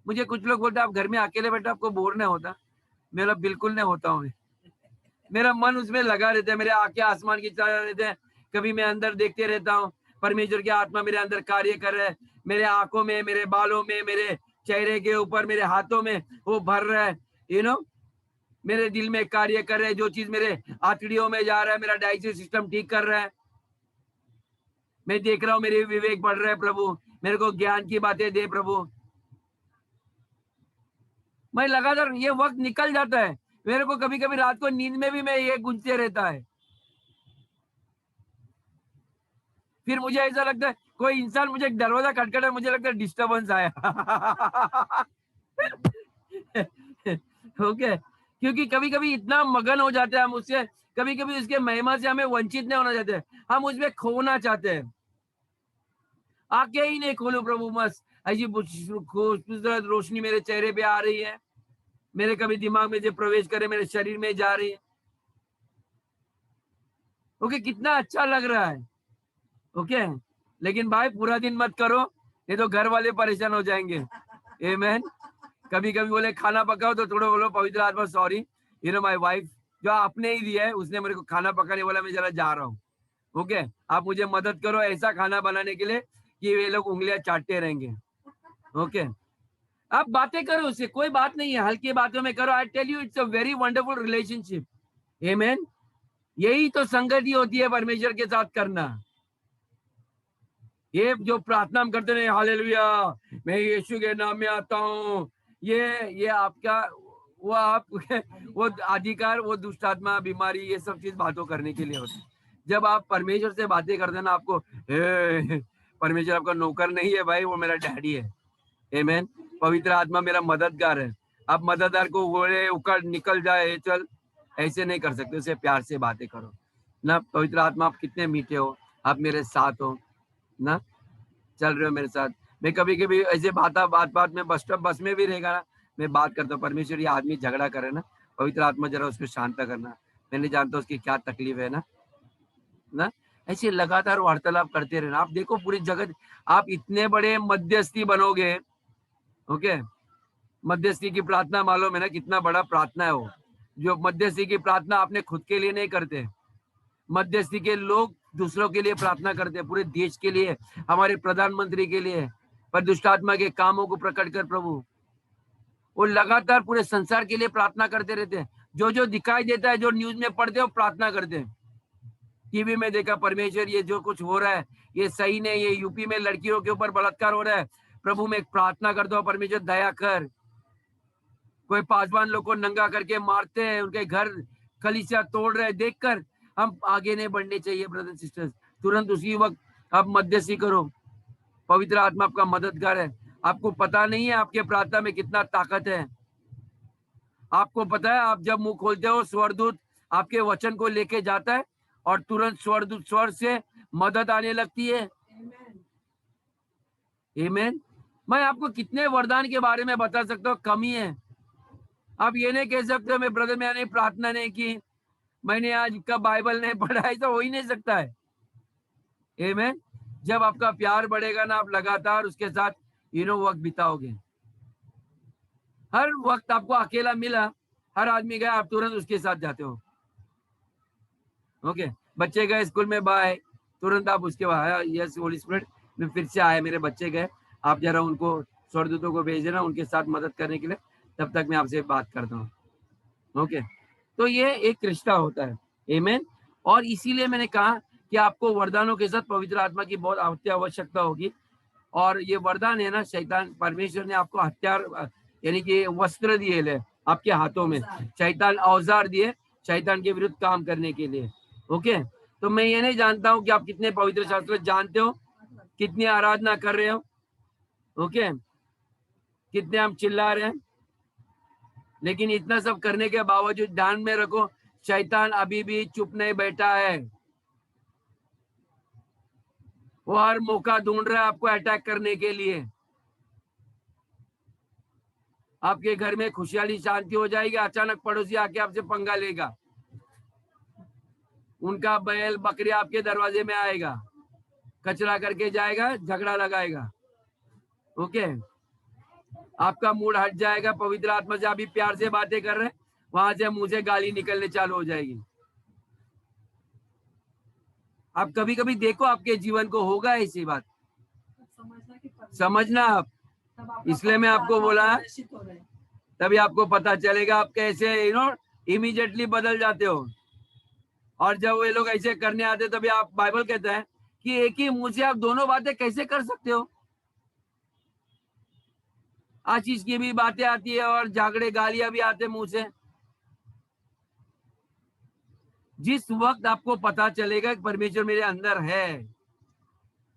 मुझे कुछ लोग बोलते हैं आप घर में अकेले बैठे आपको बोर नहीं होता? मेरा बिल्कुल नहीं होता हूँ, मेरा मन उसमें लगा रहता है, मेरे आंखें आसमान की तरह रहते हैं। कभी मैं अंदर देखते रहता हूँ, परमेश्वर की आत्मा मेरे अंदर कार्य कर रहा है, मेरे आंखों में, मेरे बालों में, मेरे चेहरे के ऊपर, मेरे हाथों में वो भर रहा है। मेरे दिल में कार्य कर रहे हैं, जो चीज मेरे आंतड़ियों में जा रहा है, मेरा डाइजेस्ट सिस्टम ठीक कर रहा है। मैं देख रहा हूँ मेरे विवेक बढ़ रहा है। प्रभु मेरे को ज्ञान की बातें दे प्रभु। मैं लगातार, ये वक्त निकल जाता है, मेरे को कभी कभी रात को नींद में भी मैं ये गूंजते रहता है। फिर मुझे ऐसा लगता है कोई इंसान मुझे दरवाजा खटखटा, मुझे लगता है डिस्टर्बेंस आया। ओके, क्योंकि कभी कभी इतना मगन हो जाते हैं हम उससे, कभी कभी उसके महिमा से हमें वंचित नहीं होना चाहते, हम उसमें खोना चाहते हैं। आंखें ही नहीं खोलो प्रभु, बस ऐसी खूबसूरत रोशनी मेरे चेहरे पे आ रही है, मेरे कभी दिमाग में जो प्रवेश करे मेरे शरीर में जा रही है। ओके, कितना अच्छा लग रहा है। ओके, लेकिन भाई पूरा दिन मत करो, नहीं तो घर वाले परेशान हो जाएंगे। आमेन। कभी कभी बोले खाना पकाओ तो थोड़ा बोलो पवित्र आत्मा सॉरी, माय वाइफ जो आपने ही दिया है उसने मेरे को खाना पकाने वाला, मैं जरा जा रहा हूँ। ओके, आप मुझे मदद करो ऐसा खाना बनाने के लिए कि वे लोग उंगलियां चाटते रहेंगे। ओके, आप बातें करो उससे, कोई बात नहीं है, हल्की बातों में करो। I tell you it's a very wonderful relationship. Amen. यही तो संगति होती है परमेश्वर के साथ करना। ये जो प्रार्थना हम करते रहे, हालेलुया, मैं यीशु के नाम में आता हूँ, ये आपका वो आप वो अधिकार, वो दुष्ट आत्मा, बीमारी, ये सब चीज बातों करने के लिए होती है। जब आप परमेश्वर से बातें करते हैं ना, आपको परमेश्वर आपका नौकर नहीं है भाई, वो मेरा डैडी है। आमेन। पवित्र आत्मा मेरा मददगार है। आप मददगार को बोले उकड़ निकल जाए चल, ऐसे नहीं कर सकते, उसे प्यार से बातें करो ना। पवित्र आत्मा आप कितने मीठे हो, आप मेरे साथ हो ना, चल रहे हो मेरे साथ। मैं कभी कभी ऐसे बात में बस में भी रहेगा ना, मैं बात करता हूँ, परमेश्वर ये आदमी झगड़ा करे ना, पवित्र आत्मा जरा उसको शांत करना, मैं नहीं जानता उसकी क्या तकलीफ है ना। ऐसे लगातार वार्तालाप करते रहना। आप देखो पूरी जगत, आप इतने बड़े मध्यस्थी बनोगे। ओके, मध्यस्थी की प्रार्थना मालूम है ना कितना बड़ा प्रार्थना है वो। जो मध्यस्थी की प्रार्थना आपने खुद के लिए नहीं करते, मध्यस्थी के लोग दूसरों के लिए प्रार्थना करते हैं, पूरे देश के लिए, हमारे प्रधानमंत्री के लिए, पर दुष्ट आत्मा के कामों को प्रकट कर प्रभु वो लगातार पूरे संसार के लिए प्रार्थना करते रहते हैं। जो जो दिखाई देता है, जो न्यूज में पढ़ते हैं, वो प्रार्थना करते हैं। टीवी में देखा, परमेश्वर ये जो कुछ हो रहा है ये सही नहीं, ये यूपी में लड़कियों के ऊपर बलात्कार हो रहा है, प्रभु मैं प्रार्थना करता हूँ, परमेश्वर दया कर। कोई पासवान लोग को नंगा करके मारते हैं, उनके घर कलीसिया तोड़ रहे हैं, देखकर हम आगे नहीं बढ़ने चाहिए ब्रदर सिस्टर्स। तुरंत उसी वक्त आप मध्यस्थी करो, पवित्र आत्मा आपका मददगार है। आपको पता नहीं है आपके प्रार्थना में कितना ताकत है। आपको पता है, आप जब मुंह खोलते हो, स्वर्गदूत आपके वचन को लेके जाता है और तुरंत स्वर्गदूत स्वर्ग से मदद आने लगती है। आमीन। मैं आपको कितने वरदान के बारे में बता सकता हूँ, कमी है। आप ये नहीं कह सकते मैं ब्रदर मैंने प्रार्थना नहीं की, मैंने आज का बाइबल नहीं पढ़ा, ऐसा हो ही नहीं सकता है। आमीन। जब आपका प्यार बढ़ेगा ना, आप लगातार उसके साथ वक्त बिताओगे। हर वक्त आपको अकेला मिला, हर आदमी गया, आप तुरंत उसके साथ जाते हो। ओके, बच्चे गए स्कूल में, बाय, तुरंत आप उसके बाद यस होली स्पिरिट में फिर से आए, मेरे बच्चे गए, आप जरा उनको स्वर्गदूतों को भेज देना उनके साथ मदद करने के लिए, तब तक मैं आपसे बात करता हूँ। ओके, तो ये एक रिश्ता होता है। आमीन। और इसीलिए मैंने कहा कि आपको वरदानों के साथ पवित्र आत्मा की बहुत आवश्यकता होगी। और ये वरदान है ना, शैतान, परमेश्वर ने आपको हथियार यानी कि वस्त्र दिए ले आपके हाथों में, शैतान औजार दिए शैतान के विरुद्ध काम करने के लिए। ओके, तो मैं ये नहीं जानता हूँ कि आप कितने पवित्र शास्त्र जानते हो, कितनी आराधना कर रहे हो, ओके, कितने हम चिल्ला रहे हैं, लेकिन इतना सब करने के बावजूद ध्यान में रखो, शैतान अभी भी चुप नहीं बैठा है। वो हर मौका ढूंढ रहा है आपको अटैक करने के लिए। आपके घर में खुशहाली शांति हो जाएगी, अचानक पड़ोसी आके आपसे पंगा लेगा, उनका बैल बकरी आपके दरवाजे में आएगा, कचरा करके जाएगा, झगड़ा लगाएगा। ओके, आपका मूड हट जाएगा, पवित्र आत्मा से अभी प्यार से बातें कर रहे हैं, वहां से मुंह से गाली निकलने चालू हो जाएगी। आप कभी कभी देखो आपके जीवन को होगा ऐसी बात, समझना आप। इसलिए मैं आपको बोला, तभी आपको पता चलेगा आप कैसे इमीडिएटली बदल जाते हो। और जब वे लोग ऐसे करने आते तभी आप, बाइबल कहता है कि एक ही मुंह से आप दोनों बातें कैसे कर सकते हो। आशीष की भी बातें आती है और झगड़े गालियां भी आते मुंह से। जिस वक्त आपको पता चलेगा कि परमेश्वर मेरे अंदर है,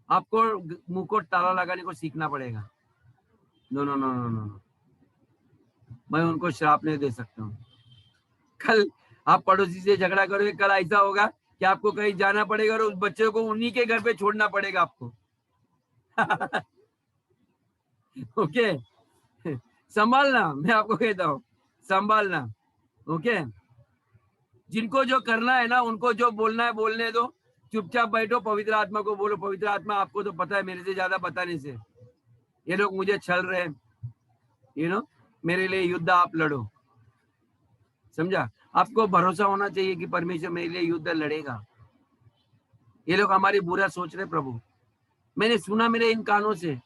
आपको मुंह को ताला लगाने को सीखना पड़ेगा। No no no no no, मैं उनको श्राप नहीं दे सकता हूँ। कल आप पड़ोसी से झगड़ा करोगे, कल ऐसा होगा कि आपको कहीं जाना पड़ेगा और उस बच्चे को उन्हीं के घर पे छोड़ना पड़ेगा आपको। ओके, संभालना, मैं आपको कहता हूँ, संभालना। ओके, जिनको जो करना है ना, उनको जो बोलना है बोलने दो, चुपचाप बैठो, पवित्र आत्मा को बोलो, पवित्र आत्मा आपको तो पता है मेरे से ज्यादा बताने से ये लोग मुझे छल रहे हैं, मेरे लिए युद्ध आप लड़ो। समझा? आपको भरोसा होना चाहिए कि परमेश्वर मेरे लिए युद्ध लड़ेगा। ये लोग हमारी बुरा सोच रहे प्रभु, मैंने सुना मेरे इन कानों से,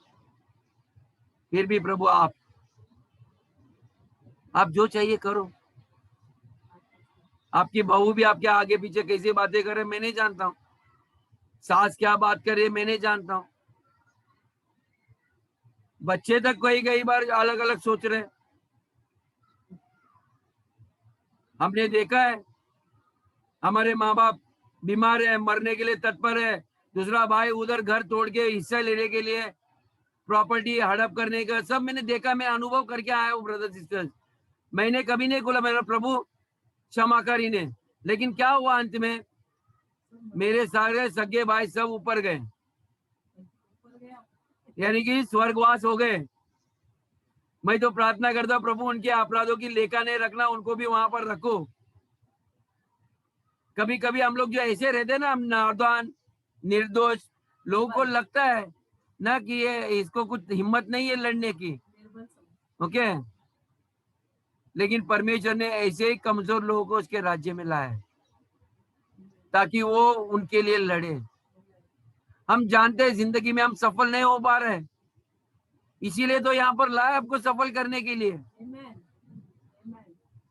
फिर भी प्रभु आप जो चाहिए करो। आपकी बहू भी आपके आगे पीछे कैसी बातें करे मैं नहीं जानता हूँ, सास क्या बात कर रही है मैं नहीं जानता हूँ, बच्चे तक कई बार अलग अलग सोच रहे हैं। हमने देखा है हमारे माँ बाप बीमार है, मरने के लिए तत्पर है, दूसरा भाई उधर घर तोड़ के हिस्सा लेने के लिए, प्रॉपर्टी हड़प करने का, सब मैंने देखा, मैं अनुभव करके आया हूँ ब्रदर सिस्टर्स। मैंने कभी नहीं बोला मेरा प्रभु क्षमा कर इन्हें, लेकिन क्या हुआ अंत में, मेरे सारे सगे भाई सब ऊपर गए, यानी कि स्वर्गवास हो गए। मैं तो प्रार्थना करता हूं प्रभु उनके अपराधों की लेखा नहीं रखना, उनको भी वहां पर रखो। कभी कभी हम लोग जो ऐसे रहते हैं ना, हम नादान निर्दोष, लोगों को लगता है ना कि ये इसको कुछ हिम्मत नहीं है लड़ने की, ओके, लेकिन परमेश्वर ने ऐसे ही कमजोर लोगों को उसके राज्य में लाया है ताकि वो उनके लिए लड़े। हम जानते हैं जिंदगी में हम सफल नहीं हो पा रहे, इसीलिए तो यहाँ पर लाया आपको सफल करने के लिए।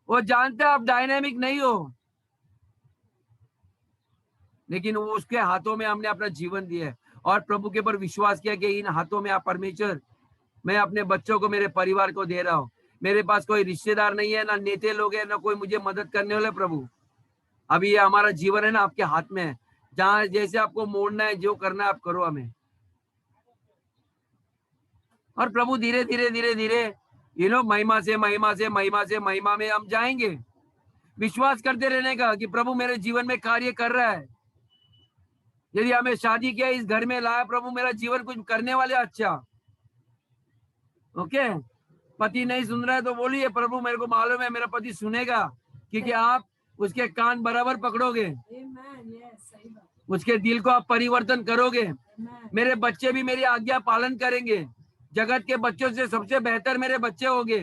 वो जानते हैं आप डायनामिक नहीं हो, लेकिन वो उसके हाथों में हमने अपना जीवन दिया है और प्रभु के ऊपर विश्वास किया कि इन हाथों में आप परमेश्वर, मैं अपने बच्चों को, मेरे परिवार को दे रहा हूँ। मेरे पास कोई रिश्तेदार नहीं है, ना नेता लोग है, ना कोई मुझे मदद करने वाले। प्रभु अभी ये हमारा जीवन है ना आपके हाथ में है, जहां जैसे आपको मोड़ना है, जो करना है आप करो हमें। और प्रभु धीरे धीरे धीरे धीरे महिमा से महिमा से महिमा से महिमा में हम जाएंगे, विश्वास करते रहने का कि प्रभु मेरे जीवन में कार्य कर रहा है। यदि हमें शादी किया, इस घर में लाया, प्रभु मेरा जीवन कुछ करने वाले अच्छा, ओके। पति नहीं सुन रहा है तो बोलिए प्रभु मेरे को मालूम है मेरा पति सुनेगा, क्योंकि आप उसके कान बराबर पकड़ोगे, उसके दिल को आप परिवर्तन करोगे। मेरे बच्चे भी मेरी आज्ञा पालन करेंगे, जगत के बच्चों से सबसे बेहतर मेरे बच्चे होंगे।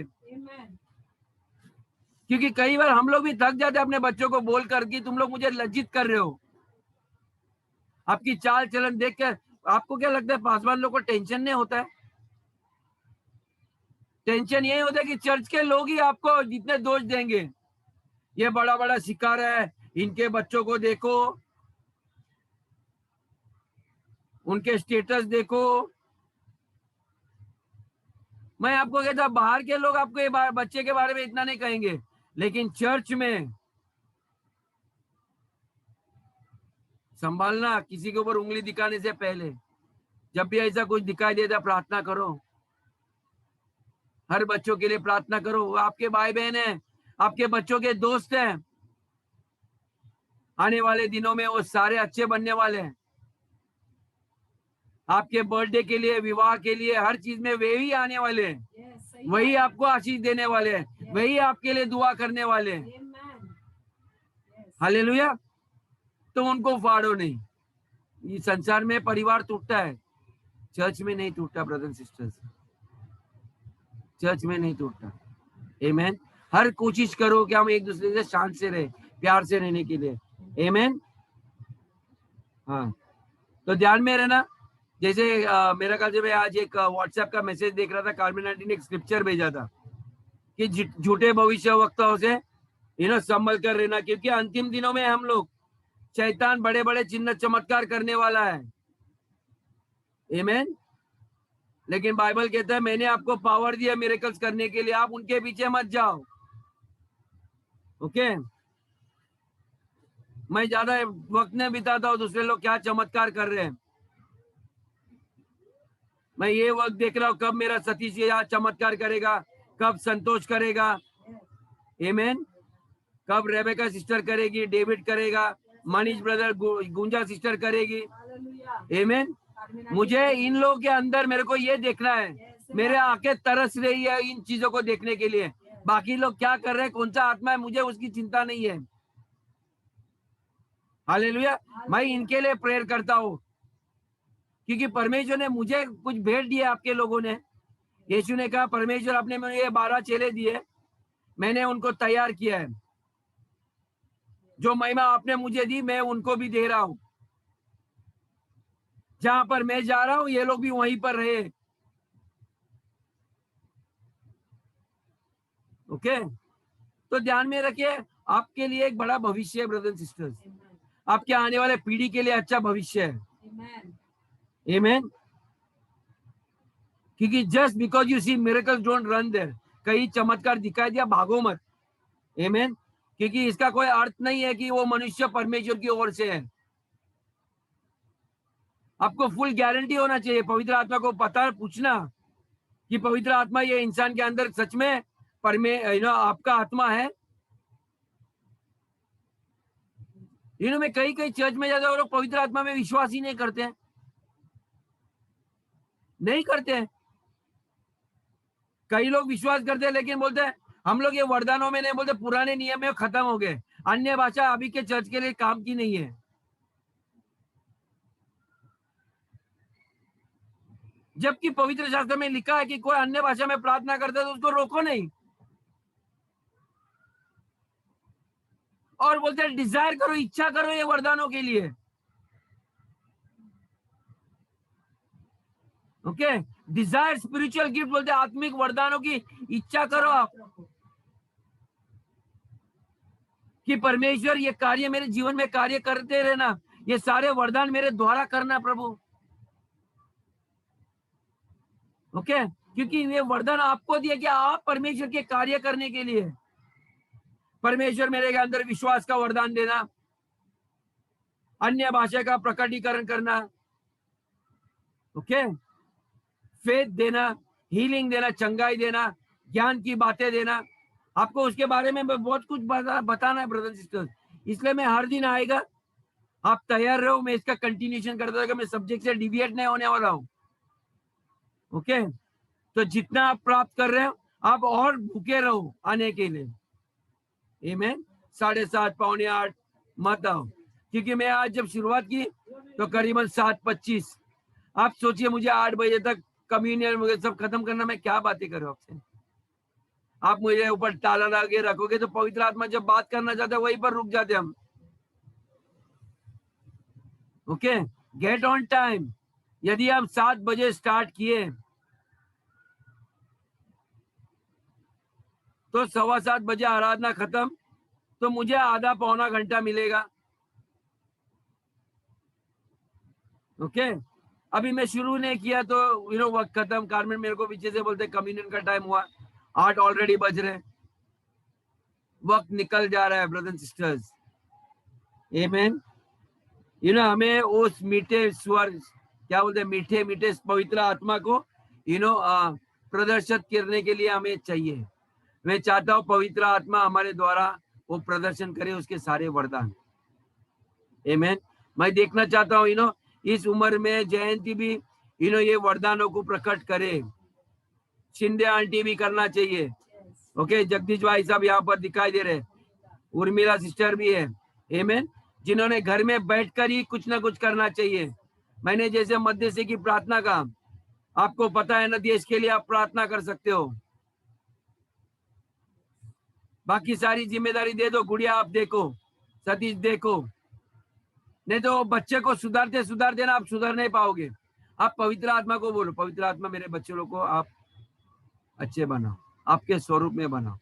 क्योंकि कई बार हम लोग भी थक जाते हैं अपने बच्चों को बोल कर कि तुम लोग मुझे लज्जित कर रहे हो। आपकी चाल चलन देख कर आपको क्या लगता है पासवान लोग को टेंशन नहीं होता है? टेंशन यही होता है कि चर्च के लोग ही आपको जितने दोष देंगे, ये बड़ा बड़ा शिकार है, इनके बच्चों को देखो, उनके स्टेटस देखो। मैं आपको कहता बाहर के लोग आपको ये बच्चे के बारे में इतना नहीं कहेंगे, लेकिन चर्च में संभालना, किसी के ऊपर उंगली दिखाने से पहले जब भी ऐसा कुछ दिखाई देता प्रार्थना करो, हर बच्चों के लिए प्रार्थना करो। वो आपके भाई बहन है, आपके बच्चों के दोस्त हैं, आने वाले दिनों में वो सारे अच्छे बनने वाले हैं। आपके बर्थडे के लिए, विवाह के लिए, हर चीज में वे ही आने वाले हैं, वही आपको आशीष देने वाले हैं, वही आपके लिए दुआ करने वाले हैं। हालेलुया। तो उनको फाड़ो नहीं। इस संसार में परिवार टूटता है, चर्च में नहीं टूटता ब्रदर सिस्टर्स, चर्च में नहीं टूटता। आमेन। हर कोशिश करो कि हम एक दूसरे से शांत से रहे, प्यार से रहने के लिए। आमेन। हाँ, तो ध्यान में रहना। जैसे मेरा ख्याल से मैं आज एक व्हाट्सएप का मैसेज देख रहा था, कार्मेन आंटी ने एक स्क्रिप्चर भेजा था कि झूठे भविष्य वक्ताओं से संभल कर रहना, क्योंकि अंतिम दिनों में हम लोग, शैतान बड़े बड़े चिन्ह चमत्कार करने वाला है। आमेन। लेकिन बाइबल कहता है मैंने आपको पावर दिया मिरेकल्स करने के लिए, आप उनके पीछे मत जाओ। ओके, मैं ज्यादा वक्त नहीं बिताता हूँ दूसरे लोग क्या चमत्कार कर रहे हैं। मैं ये वक्त देख रहा हूँ कब मेरा सतीश यहाँ चमत्कार करेगा, कब संतोष करेगा, आमेन, कब रेबेका सिस्टर करेगी, डेविड करेगा, मनीष ब्रदर, गुंजा सिस्टर करेगी, आमेन। मुझे इन लोगों के अंदर मेरे को ये देखना है, मेरे आंखें तरस रही है इन चीजों को देखने के लिए। बाकी लोग क्या कर रहे हैं, कौन सा आत्मा है, मुझे उसकी चिंता नहीं है। हालेलुया। मैं इनके लिए प्रेयर करता हूँ, क्योंकि परमेश्वर ने मुझे कुछ भेंट दिए आपके लोगों ने। यीशु ने कहा परमेश्वर आपने मुझे ये 12 चेले दिए, मैंने उनको तैयार किया है, जो महिमा आपने मुझे दी मैं उनको भी दे रहा हूं। जहां पर मैं जा रहा हूं ये लोग भी वहीं पर रहे। ओके, तो ध्यान में रखिए, आपके लिए एक बड़ा भविष्य है ब्रदर्स सिस्टर्स, आपके आने वाले पीढ़ी के लिए अच्छा भविष्य है। आमीन। क्योंकि just because you see miracles don't run there, कहीं चमत्कार दिखाई दिया भागो मत। आमीन। क्योंकि इसका कोई अर्थ नहीं है कि वो मनुष्य परमेश्वर की ओर से है। आपको फुल गारंटी होना चाहिए, पवित्र आत्मा को पता पूछना कि पवित्र आत्मा ये इंसान के अंदर सच में आपका आत्मा है। मैं कई कई चर्च में जाता हूँ, लोग पवित्र आत्मा में विश्वास ही नहीं करते हैं, नहीं करते हैं। कई लोग विश्वास करते हैं लेकिन बोलते हैं हम लोग ये वरदानों में नहीं, बोलते पुराने नियम में खत्म हो गए, अन्य भाषा अभी के चर्च के लिए काम की नहीं है। जबकि पवित्र शास्त्र में लिखा है कि कोई अन्य भाषा में प्रार्थना करता है तो उसको रोको नहीं, और बोलते हैं डिजायर करो, इच्छा करो ये वरदानों के लिए। ओके, डिजायर स्पिरिचुअल गिफ्ट, बोलते हैं आत्मिक वरदानों की इच्छा करो आप, कि परमेश्वर ये कार्य मेरे जीवन में कार्य करते रहना, ये सारे वरदान मेरे द्वारा करना प्रभु। ओके, क्योंकि ये वरदान आपको दिया कि आप परमेश्वर के कार्य करने के लिए। परमेश्वर मेरे के अंदर विश्वास का वरदान देना, अन्य भाषा का प्रकटीकरण करना, ओके, फेथ देना, हीलिंग देना, चंगाई देना, ज्ञान की बातें देना। आपको उसके बारे में बहुत कुछ बताना है ब्रदर सिस्टर्स, इसलिए मैं हर दिन आएगा, आप तैयार रहो, मैं इसका कंटिन्यूशन करता रहेगा, मैं सब्जेक्ट से डिविएट नहीं होने वाला हूँ। ओके, तो जितना आप प्राप्त कर रहे हो आप और भूखे रहो आने के लिए। आमीन। 7:30 पौने 8 मत आओ, क्योंकि मैं आज जब शुरुआत की तो करीबन 7:25, आप सोचिए मुझे 8 बजे तक कम्युनियन मुझे सब खत्म करना, मैं क्या बातें करूं आपसे। आप मुझे ऊपर ताला लगा के रखोगे तो पवित्र आत्मा जब बात करना चाहता है वहीं पर रुक जाते हम। Okay, get on time. यदि आप 7 बजे स्टार्ट किए तो 7:15 बजे आराधना खत्म, तो मुझे आधा पौना घंटा मिलेगा। ओके, अभी मैं शुरू नहीं किया तो वक्त खत्म। कार्मेन मेरे को पीछे से बोलते कम्युनियन का टाइम हुआ, 8 ऑलरेडी बज रहे, वक्त निकल जा रहा है ब्रदर्स सिस्टर्स। आमीन। हमें उस मीठे स्वर, क्या बोलते हैं, मीठे मीठे पवित्र आत्मा को प्रदर्शित करने के लिए हमें चाहिए। मैं चाहता हूँ पवित्र आत्मा हमारे द्वारा वो प्रदर्शन करे उसके सारे वरदान। आमीन। मैं देखना चाहता हूँ इस उम्र में जयंती भी ये वरदानों को प्रकट करे। शिंदे आंटी भी करना चाहिए। ओके, जगदीश भाई साहब यहाँ पर दिखाई दे रहे, उर्मिला सिस्टर भी है। आमीन। जिन्होंने घर में बैठकर ही कुछ ना कुछ करना चाहिए। मैंने जैसे मध्यस्थी की प्रार्थना का, आपको पता है ना, देश के लिए आप प्रार्थना कर सकते हो, बाकी सारी जिम्मेदारी दे दो, गुड़िया आप देखो, सतीश देखो, नहीं तो बच्चे को सुधारते सुधारते ना आप सुधर नहीं पाओगे। आप पवित्र आत्मा को बोलो, पवित्र आत्मा मेरे बच्चे लोग को आप अच्छे बनाओ, आपके स्वरूप में बनाओ।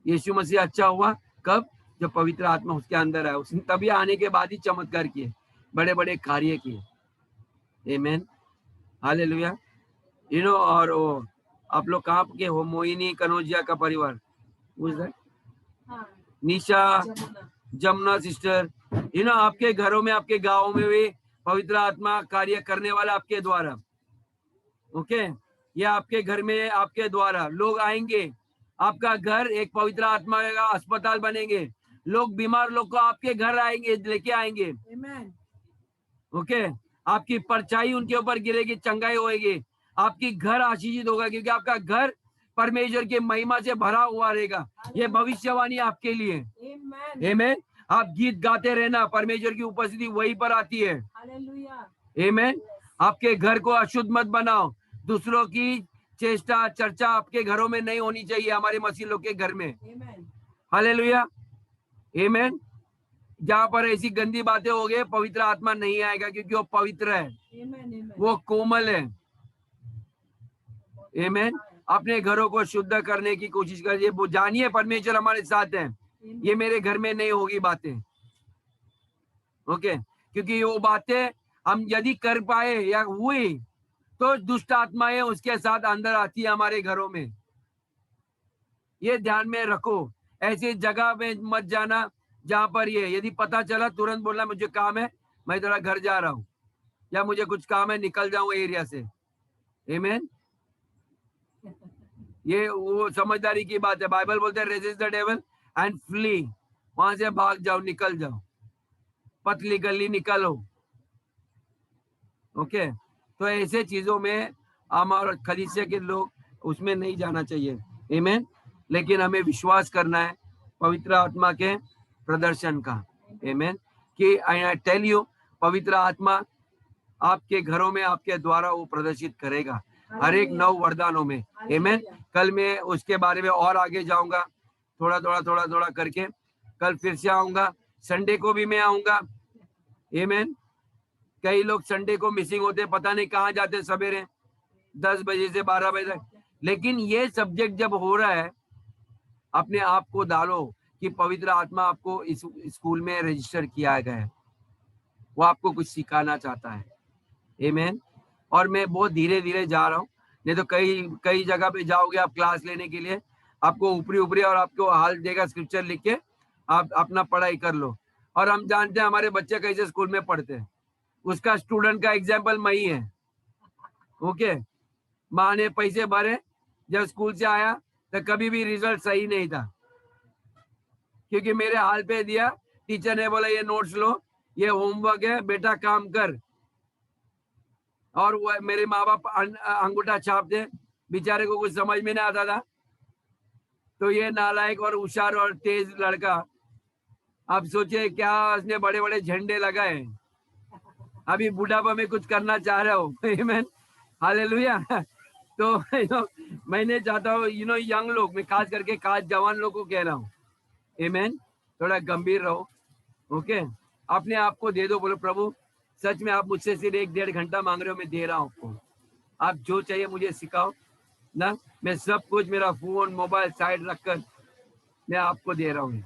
यीशु मसीह अच्छा हुआ कब? जब पवित्र आत्मा उसके अंदर आया, उसने तभी आने के बाद ही चमत्कार किए, बड़े बड़े कार्य किए। आमीन, हालेलुया। और वो आप लोग कहाँ के हो? मोहिनी कनौजिया का परिवार, निशा, जमुना सिस्टर, आपके घरों में, आपके गाँव में भी पवित्र आत्मा कार्य करने वाला आपके द्वारा। ओके, ये आपके घर में आपके द्वारा लोग आएंगे, आपका घर एक पवित्र आत्मा का अस्पताल बनेंगे, लोग बीमार लोग को आपके घर आएंगे, लेके आएंगे। ओके, आपकी परछाई उनके ऊपर गिरेगी, चंगाई होगी, आपकी घर आशीषित होगा, क्योंकि आपका घर परमेश्वर की महिमा से भरा हुआ रहेगा। ये भविष्यवाणी आपके लिए। आमीन। आप गीत गाते रहना, परमेश्वर की उपस्थिति वहीं पर आती है। आमीन। आपके घर को अशुद्ध मत बनाओ, दूसरों की चेष्टा चर्चा आपके घरों में नहीं होनी चाहिए, हमारे मसीह लोग के घर में। हालेलुया। आमीन। जहां पर ऐसी गंदी बातें हो गई, पवित्र आत्मा नहीं आएगा, क्योंकि वो पवित्र है, वो कोमल है। आमीन। अपने घरों को शुद्ध करने की कोशिश करिए। वो जानिए परमेश्वर हमारे साथ है, ये मेरे घर में नहीं होगी बातें, ओके। क्योंकि वो बातें हम यदि कर पाए या हुई तो दुष्ट आत्माएं उसके साथ अंदर आती है हमारे घरों में। ये ध्यान में रखो, ऐसी जगह में मत जाना जहां पर ये यदि पता चला तुरंत बोलना मुझे काम है, मैं थोड़ा घर जा रहा हूँ, या मुझे कुछ काम है, निकल जाऊं एरिया से। आमीन। ये वो समझदारी की बात है। बाइबल बोलते हैं resist the devil and flee, वहां से भाग जाओ, निकल जाओ, पतली गली निकलो, ओके। तो ऐसे चीजों में हमारे कलीसिया के लोग उसमें नहीं जाना चाहिए। आमीन। लेकिन हमें विश्वास करना है पवित्र आत्मा के प्रदर्शन का। आमीन। कि आई टेल यू, पवित्र आत्मा आपके घरों में आपके द्वारा वो प्रदर्शित करेगा हर एक नव वरदानों में। आमीन। कल मैं उसके बारे में और आगे जाऊंगा, थोड़ा थोड़ा थोड़ा थोड़ा करके। कल फिर से आऊंगा, संडे को भी मैं आऊंगा। आमीन। कई लोग संडे को मिसिंग होते, पता नहीं कहाँ जाते सवेरे 10 बजे से 12 बजे तक। लेकिन ये सब्जेक्ट जब हो रहा है, अपने आप को डालो कि पवित्र आत्मा आपको इस स्कूल में रजिस्टर किया गया है, वो आपको कुछ सिखाना चाहता है। आमीन। और मैं बहुत धीरे धीरे जा रहा हूँ, नहीं तो कई कई जगह पे जाओगे आप क्लास लेने के लिए, आपको ऊपरी ऊपरी और आपको हाल देगा स्क्रिप्चर लिख के आप अपना पढ़ाई कर लो। और हम जानते हैं हमारे बच्चे कैसे स्कूल में पढ़ते हैं, उसका स्टूडेंट का एग्जाम्पल मैं ही है, ओके। माँ ने पैसे भरे, जब स्कूल से आया तो कभी भी रिजल्ट सही नहीं था, क्योंकि मेरे हाल पे दिया, टीचर ने बोला ये नोट्स लो, ये होमवर्क है बेटा, काम कर। और वो मेरे माँ बाप अंगूठा छापते, बेचारे को कुछ समझ में नहीं आता था। तो ये नालायक और होशियार और तेज लड़का, आप सोचे क्या उसने बड़े बड़े झंडे लगाए, अभी बुढ़ापा में कुछ करना चाह रहा हो। आमीन। हालेलुया। तो मैंने चाहता हूँ यंग लोग में, खास करके खास जवान लोग को कह रहा हूँ, आमीन, थोड़ा गंभीर रहो, ओके। अपने आप को दे दो, बोलो प्रभु सच में आप मुझसे सिर्फ 1-1.5 घंटा मांग रहे हो, मैं दे रहा हूँ आपको, आप जो चाहिए मुझे सिखाओ ना, मैं सब कुछ, मेरा फोन मोबाइल साइड रखकर मैं आपको दे रहा हूँ।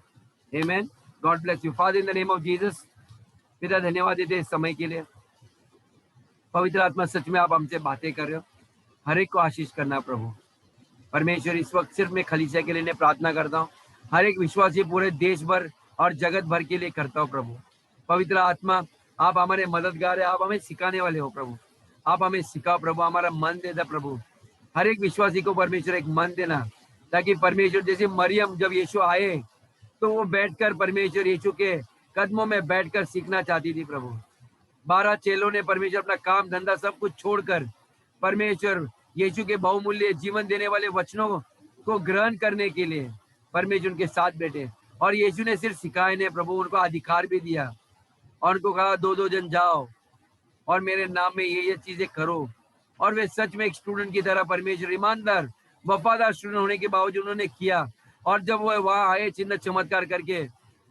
आमीन। God bless you father in the name of Jesus. पिता धन्यवाद देते इस समय के लिए। पवित्र आत्मा सच में आप हमसे बातें कर रहे हो, हर एक को आशीष करना प्रभु। परमेश्वर इस वक्त सिर्फ मैं खलीसिया के लिए प्रार्थना करता हूँ, हर एक विश्वासी पूरे देश भर और जगत भर के लिए करता हूँ प्रभु। पवित्र आत्मा आप हमारे मददगार है, आप हमें सिखाने वाले हो प्रभु, आप हमें सिखाओ प्रभु, हमारा मन देना प्रभु। हर एक विश्वासी को परमेश्वर एक मन देना, ताकि परमेश्वर जैसे मरियम जब यीशु आए तो वो बैठकर परमेश्वर यीशु के कदमों में बैठकर सीखना चाहती थी प्रभु। 12 चेलों ने परमेश्वर अपना काम धंधा सब कुछ छोड़कर परमेश्वर यीशु के बहुमूल्य जीवन देने वाले वचनों को ग्रहण करने के लिए परमेश्वर उनके साथ बैठे। और यीशु ने सिर्फ सिखाए ने प्रभु, उनको अधिकार भी दिया और उनको कहा 2-2 जन जाओ और मेरे नाम में ये चीजें करो। और वे सच में एक स्टूडेंट की तरह परमेश्वर ईमानदार वफादार स्टूडेंट होने के बावजूद उन्होंने किया। और जब वो वहां आए चिन्ह चमत्कार करके,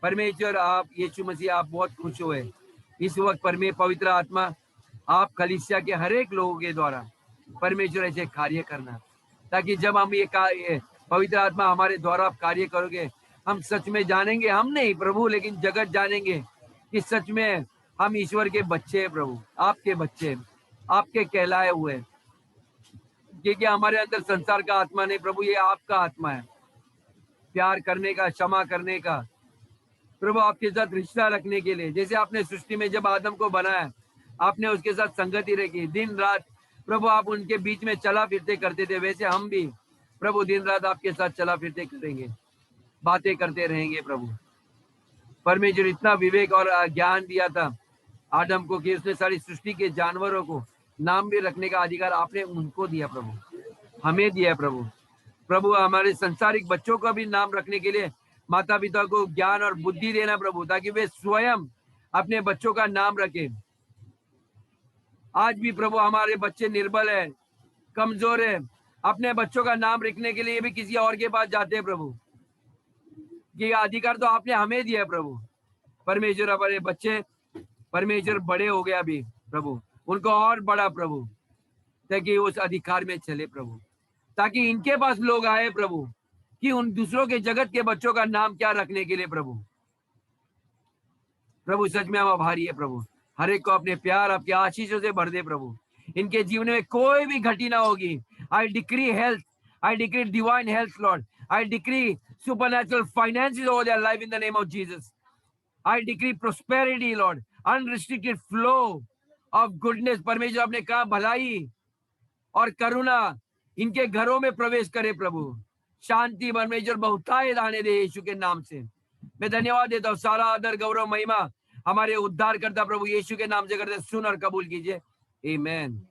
परमेश्वर आप यीशु मसीह आप बहुत खुश हुए। इस वक्त पवित्र आत्मा आप कलीसिया के हर एक लोगों के द्वारा परमेश्वर ऐसे कार्य करना, ताकि जब हम ये पवित्र आत्मा हमारे द्वारा आप कार्य करोगे, हम सच में जानेंगे, हम नहीं प्रभु लेकिन जगत जानेंगे कि सच में हम ईश्वर के बच्चे हैं प्रभु, आपके बच्चे, आपके कहलाए हुए। क्योंकि हमारे अंदर संसार का आत्मा नहीं प्रभु, ये आपका आत्मा है, प्यार करने का, क्षमा करने का प्रभु, आपके साथ रिश्ता रखने के लिए। जैसे आपने सृष्टि में जब आदम को बनाया, आपने उसके साथ संगति रखी दिन रात प्रभु, आप उनके बीच में चला फिरते करते थे, वैसे हम भी प्रभु दिन रात आपके साथ चला फिरते करेंगे, बातें करते रहेंगे प्रभु। परमेश्वर इतना विवेक और ज्ञान दिया था आदम को कि उसने सारी सृष्टि के जानवरों को नाम भी रखने का अधिकार आपने उनको दिया प्रभु, हमें दिया प्रभु। प्रभु हमारे संसारिक बच्चों का भी नाम रखने के लिए माता पिता को ज्ञान और बुद्धि देना प्रभु, ताकि वे स्वयं अपने बच्चों का नाम रखें। आज भी प्रभु हमारे बच्चे निर्बल है, कमजोर है, अपने बच्चों का नाम रखने के लिए भी किसी और के पास जाते हैं प्रभु। ये अधिकार तो आपने हमें दिया है प्रभु। परमेश्वर हमारे बच्चे परमेश्वर बड़े हो गया अभी प्रभु, उनको और बड़ा प्रभु, ताकि उस अधिकार में चले प्रभु। ताकि इनके पास लोग आए प्रभु, कि उन दूसरों के जगत के बच्चों का नाम क्या रखने के लिए प्रभु। प्रभु सच में हम आभारी है प्रभु, हर एक को अपने प्यार आपके आशीषों से भर दे प्रभु। इनके जीवन में कोई भी घटी ना होगी। I decree health, I decree divine health Lord, I decree supernatural finances over their life in the name of Jesus. I decree prosperity Lord, unrestricted flow of goodness. परमेश्वर आपने कहा भलाई और करुणा इनके घरों में प्रवेश करे प्रभु। शांति परमेश्वर बहुतायत आने दे यीशु के नाम से। मैं धन्यवाद देता हूँ, सारा आदर गौरव महिमा हमारे उद्धार करता प्रभु यीशु के नाम से करते, सुन और कबूल कीजिए। आमीन।